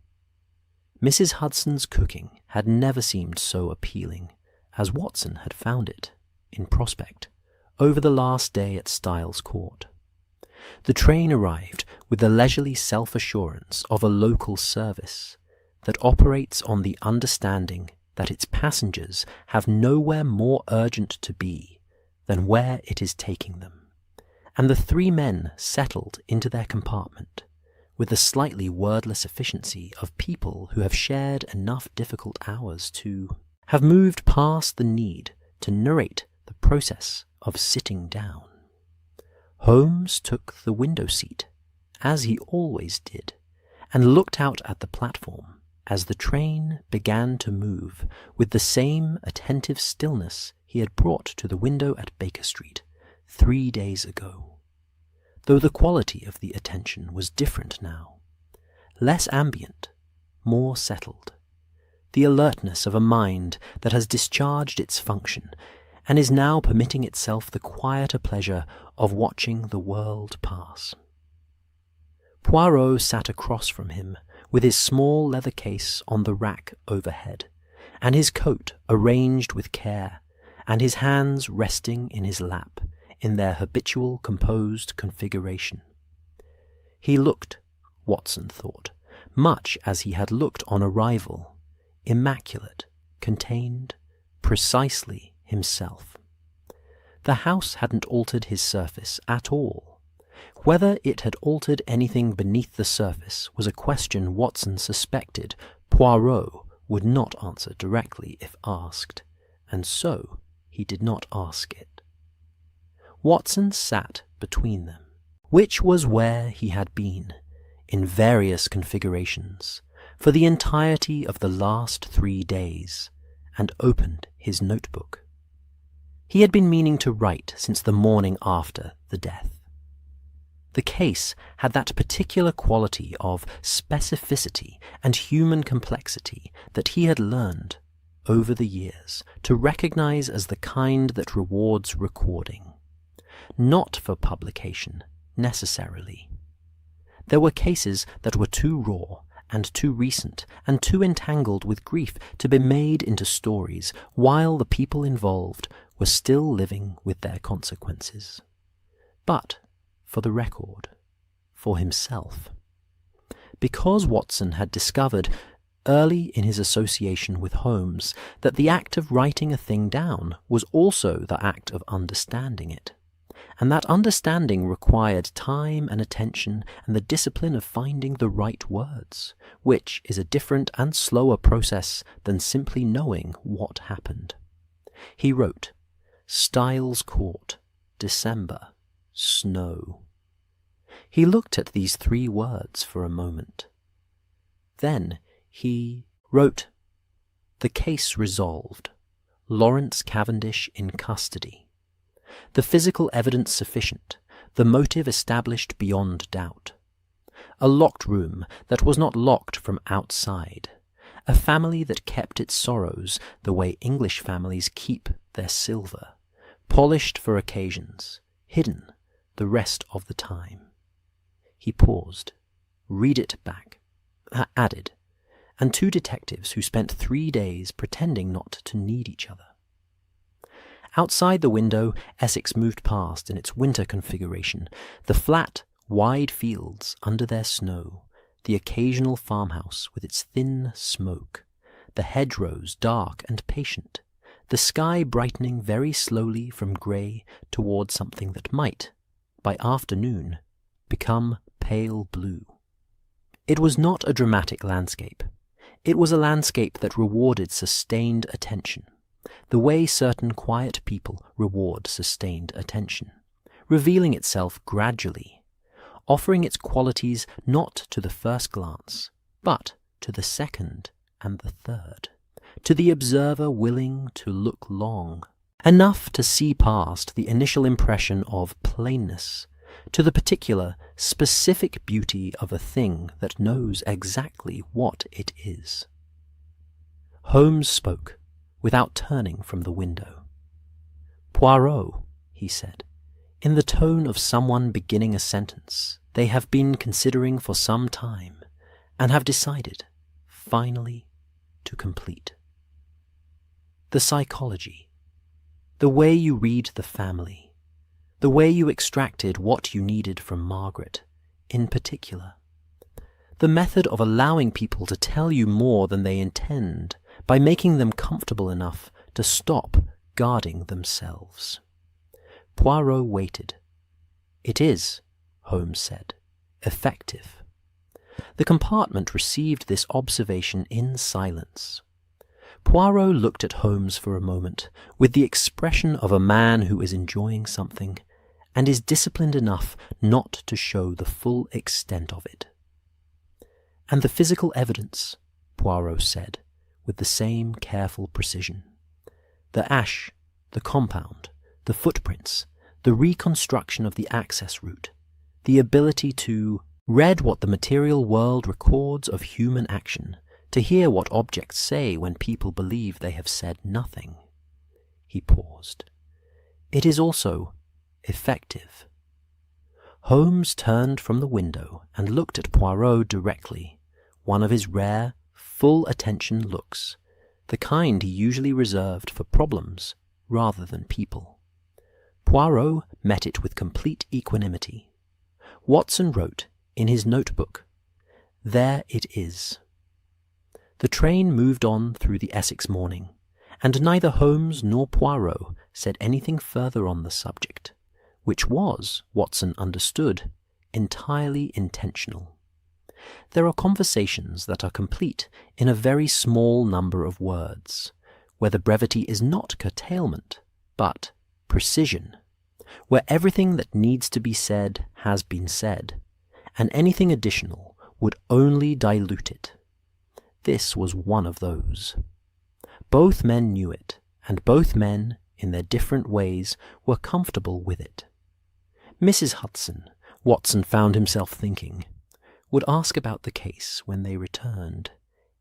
Speaker 1: Mrs. Hudson's cooking had never seemed so appealing as Watson had found it, in prospect, over the last day at Styles Court. The train arrived with the leisurely self-assurance of a local service that operates on the understanding that its passengers have nowhere more urgent to be than where it is taking them, and the three men settled into their compartment with the slightly wordless efficiency of people who have shared enough difficult hours to have moved past the need to narrate the process of sitting down. Holmes took the window seat, as he always did, and looked out at the platform as the train began to move with the same attentive stillness he had brought to the window at Baker Street 3 days ago, though the quality of the attention was different now, less ambient, more settled, the alertness of a mind that has discharged its function and is now permitting itself the quieter pleasure of watching the world pass. Poirot sat across from him with his small leather case on the rack overhead, and his coat arranged with care, and his hands resting in his lap in their habitual composed configuration. He looked, Watson thought, much as he had looked on arrival, immaculate, contained, precisely himself. The house hadn't altered his surface at all. Whether it had altered anything beneath the surface was a question Watson suspected Poirot would not answer directly if asked, and so he did not ask it. Watson sat between them, which was where he had been, in various configurations, for the entirety of the last 3 days, and opened his notebook. He had been meaning to write since the morning after the death. The case had that particular quality of specificity and human complexity that he had learned, over the years, to recognize as the kind that rewards recording, not for publication, necessarily. There were cases that were too raw and too recent and too entangled with grief to be made into stories while the people involved were still living with their consequences. But for the record, for himself. Because Watson had discovered early in his association with Holmes that the act of writing a thing down was also the act of understanding it, and that understanding required time and attention and the discipline of finding the right words, which is a different and slower process than simply knowing what happened. He wrote, "Styles Court, December, snow." He looked at these 3 words for a moment. Then he wrote, "The case resolved. Lawrence Cavendish in custody. The physical evidence sufficient, the motive established beyond doubt. A locked room that was not locked from outside. A family that kept its sorrows the way English families keep their silver, polished for occasions, hidden the rest of the time." He paused, read it back, added, "and 2 detectives who spent 3 days pretending not to need each other." Outside the window, Essex moved past in its winter configuration, the flat, wide fields under their snow, the occasional farmhouse with its thin smoke, the hedgerows dark and patient, the sky brightening very slowly from grey toward something that might, by afternoon, become pale blue. It was not a dramatic landscape. It was a landscape that rewarded sustained attention, the way certain quiet people reward sustained attention, revealing itself gradually, offering its qualities not to the first glance, but to the second and the third, to the observer willing to look long, enough to see past the initial impression of plainness, to the particular, specific beauty of a thing that knows exactly what it is. Holmes spoke, without turning from the window. "Poirot," he said, in the tone of someone beginning a sentence they have been considering for some time, and have decided, finally, to complete. "The psychology, the way you read the family, the way you extracted what you needed from Margaret, in particular. The method of allowing people to tell you more than they intend by making them comfortable enough to stop guarding themselves. Poirot waited. "It is," Holmes said, "effective." The compartment received this observation in silence. Poirot looked at Holmes for a moment, with the expression of a man who is enjoying something, and is disciplined enough not to show the full extent of it. "And the physical evidence," Poirot said, with the same careful precision. "The ash, the compound, the footprints, the reconstruction of the access route, the ability to read what the material world records of human action, to hear what objects say when people believe they have said nothing." He paused. "It is also effective." Holmes turned from the window and looked at Poirot directly, one of his rare, full-attention looks, the kind he usually reserved for problems rather than people. Poirot met it with complete equanimity. Watson wrote in his notebook, "There it is." The train moved on through the Essex morning, and neither Holmes nor Poirot said anything further on the subject, which was, Watson understood, entirely intentional. There are conversations that are complete in a very small number of words, where the brevity is not curtailment, but precision, where everything that needs to be said has been said, and anything additional would only dilute it. This was one of those. Both men knew it, and both men, in their different ways, were comfortable with it. Mrs. Hudson, Watson found himself thinking, would ask about the case when they returned,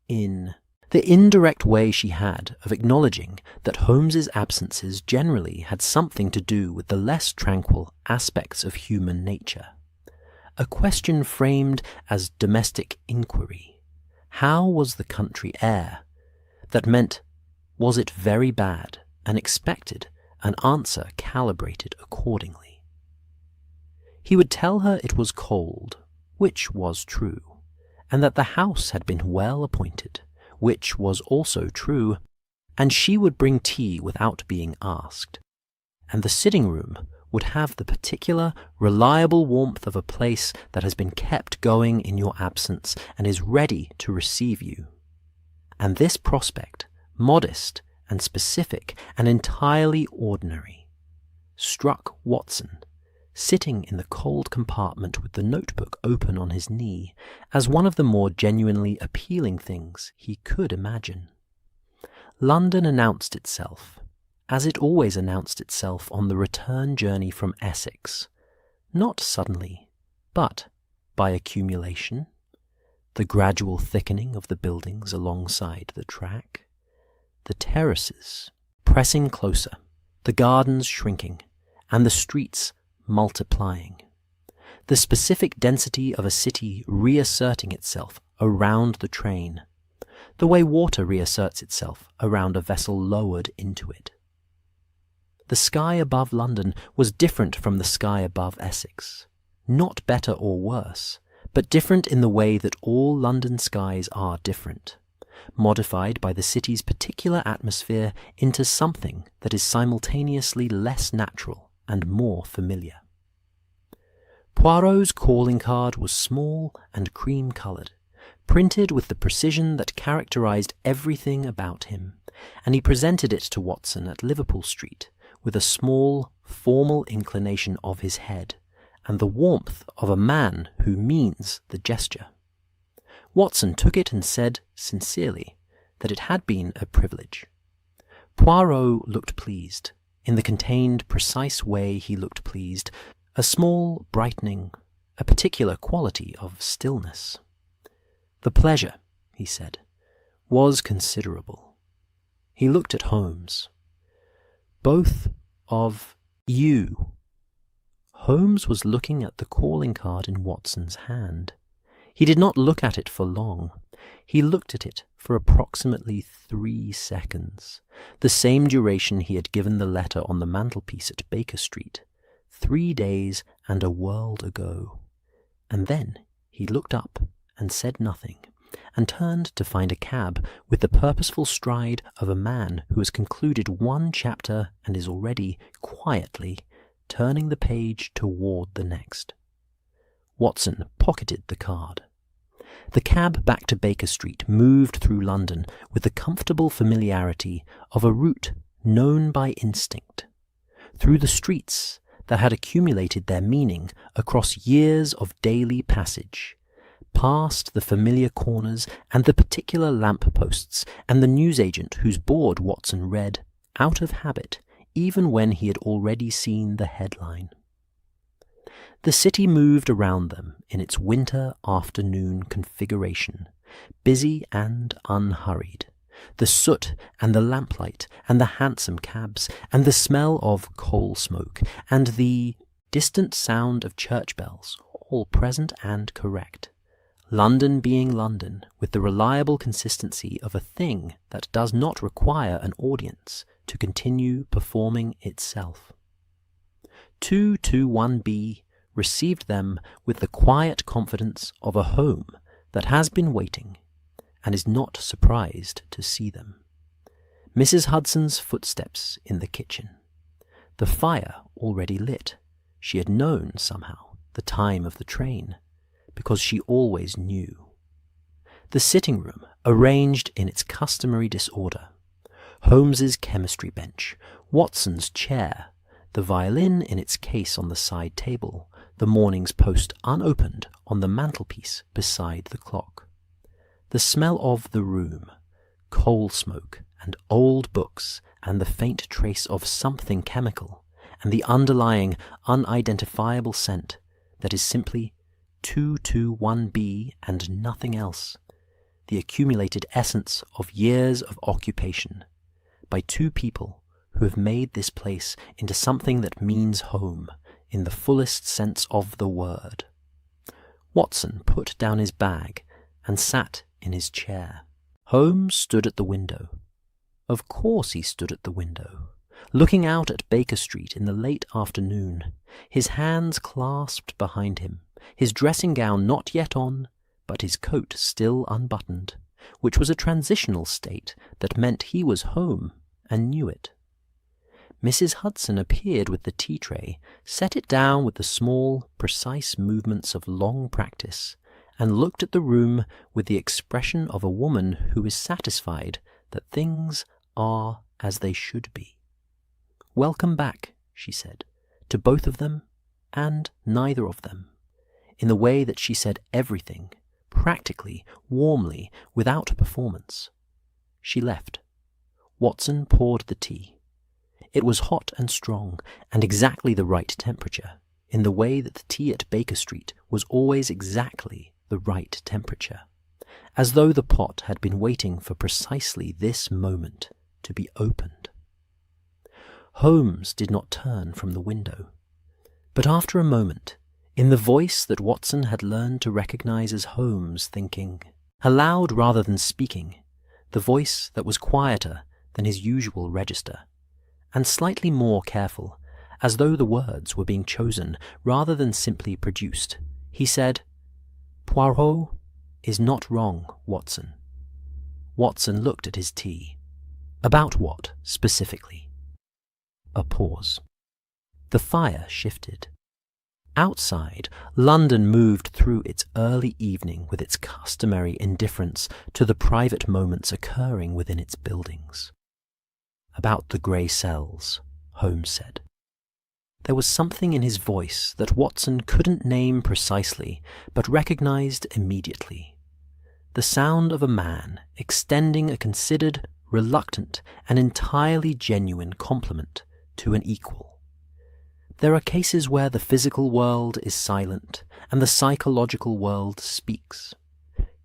Speaker 1: in the indirect way she had of acknowledging that Holmes's absences generally had something to do with the less tranquil aspects of human nature. A question framed as domestic inquiry. How was the country air? That meant, was it very bad, and expected an answer calibrated accordingly. He would tell her it was cold, which was true, and that the house had been well appointed, which was also true, and she would bring tea without being asked, and the sitting-room would have the particular, reliable warmth of a place that has been kept going in your absence and is ready to receive you. And this prospect, modest and specific and entirely ordinary, struck Watson, sitting in the cold compartment with the notebook open on his knee, as one of the more genuinely appealing things he could imagine. London announced itself, as it always announced itself on the return journey from Essex, not suddenly, but by accumulation, the gradual thickening of the buildings alongside the track, the terraces pressing closer, the gardens shrinking, and the streets multiplying, the specific density of a city reasserting itself around the train, the way water reasserts itself around a vessel lowered into it. The sky above London was different from the sky above Essex, not better or worse, but different in the way that all London skies are different, modified by the city's particular atmosphere into something that is simultaneously less natural and more familiar. Poirot's calling card was small and cream-coloured, printed with the precision that characterised everything about him, and he presented it to Watson at Liverpool Street with a small, formal inclination of his head, and the warmth of a man who means the gesture. Watson took it and said, sincerely, that it had been a privilege. Poirot looked pleased. In the contained, precise way he looked pleased, a small brightening, a particular quality of stillness. "The pleasure," he said, "was considerable." He looked at Holmes. "Both of you." Holmes was looking at the calling card in Watson's hand. He did not look at it for long. He looked at it for approximately 3 seconds, the same duration he had given the letter on the mantelpiece at Baker Street, 3 days and a world ago. And then he looked up and said nothing, and turned to find a cab with the purposeful stride of a man who has concluded one chapter and is already, quietly, turning the page toward the next. Watson pocketed the card. The cab back to Baker Street moved through London with the comfortable familiarity of a route known by instinct, through the streets that had accumulated their meaning across years of daily passage, past the familiar corners and the particular lamp-posts and the newsagent whose board Watson read, out of habit, even when he had already seen the headline. The city moved around them in its winter afternoon configuration, busy and unhurried. The soot and the lamplight and the hansom cabs and the smell of coal smoke and the distant sound of church bells, all present and correct. London being London, with the reliable consistency of a thing that does not require an audience to continue performing itself. 221B received them with the quiet confidence of a home that has been waiting and is not surprised to see them. Mrs. Hudson's footsteps in the kitchen. The fire already lit. She had known, somehow, the time of the train, because she always knew. The sitting room, arranged in its customary disorder. Holmes's chemistry bench, Watson's chair, the violin in its case on the side table, the morning's Post unopened on the mantelpiece beside the clock. The smell of the room, coal smoke and old books and the faint trace of something chemical and the underlying unidentifiable scent that is simply 221B and nothing else, the accumulated essence of years of occupation by two people who have made this place into something that means home in the fullest sense of the word. Watson put down his bag and sat in his chair. Holmes stood at the window. Of course he stood at the window, looking out at Baker Street in the late afternoon, his hands clasped behind him, his dressing gown not yet on, but his coat still unbuttoned, which was a transitional state that meant he was home and knew it. Mrs. Hudson appeared with the tea-tray, set it down with the small, precise movements of long practice, and looked at the room with the expression of a woman who is satisfied that things are as they should be. "Welcome back," she said, to both of them and neither of them, in the way that she said everything, practically, warmly, without performance. She left. Watson poured the tea. It was hot and strong, and exactly the right temperature, in the way that the tea at Baker Street was always exactly the right temperature, as though the pot had been waiting for precisely this moment to be opened. Holmes did not turn from the window, but after a moment, in the voice that Watson had learned to recognize as Holmes thinking, aloud rather than speaking, the voice that was quieter than his usual register, and slightly more careful, as though the words were being chosen rather than simply produced, he said, "Poirot is not wrong, Watson." Watson looked at his tea. About what, specifically? A pause. The fire shifted. Outside, London moved through its early evening with its customary indifference to the private moments occurring within its buildings. About the grey cells, Holmes said. There was something in his voice that Watson couldn't name precisely, but recognized immediately. The sound of a man extending a considered, reluctant, and entirely genuine compliment to an equal. There are cases where the physical world is silent and the psychological world speaks.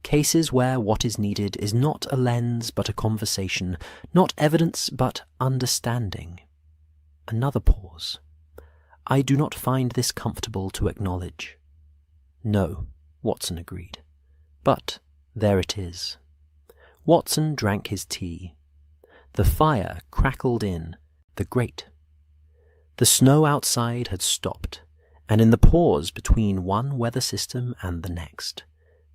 Speaker 1: Cases where what is needed is not a lens but a conversation, not evidence but understanding. Another pause. I do not find this comfortable to acknowledge. No, Watson agreed. But there it is. Watson drank his tea. The fire crackled in the grate. The snow outside had stopped, and in the pause between one weather system and the next,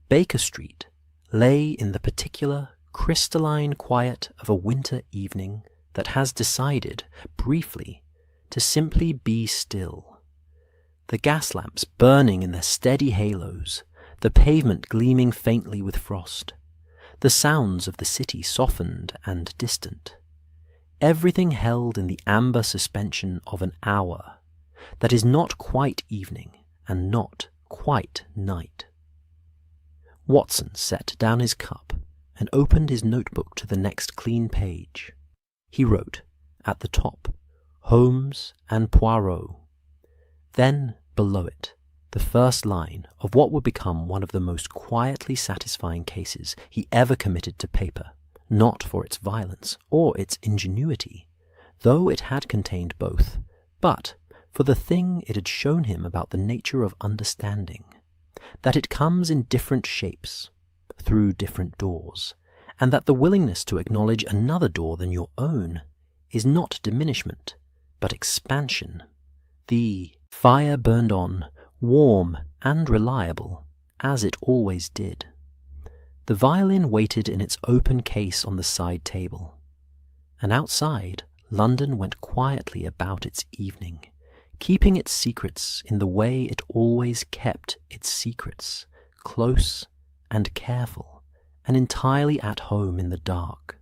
Speaker 1: Baker Street lay in the particular crystalline quiet of a winter evening that has decided, briefly, to simply be still. The gas lamps burning in their steady halos, the pavement gleaming faintly with frost, the sounds of the city softened and distant. Everything held in the amber suspension of an hour that is not quite evening and not quite night. Watson set down his cup and opened his notebook to the next clean page. He wrote, at the top, Holmes and Poirot. Then, below it, the first line of what would become one of the most quietly satisfying cases he ever committed to paper, not for its violence or its ingenuity, though it had contained both, but for the thing it had shown him about the nature of understanding, that it comes in different shapes, through different doors, and that the willingness to acknowledge another door than your own is not diminishment, but expansion. The fire burned on, warm and reliable, as it always did. The violin waited in its open case on the side table, and outside, London went quietly about its evening, keeping its secrets in the way it always kept its secrets, close and careful, and entirely at home in the dark.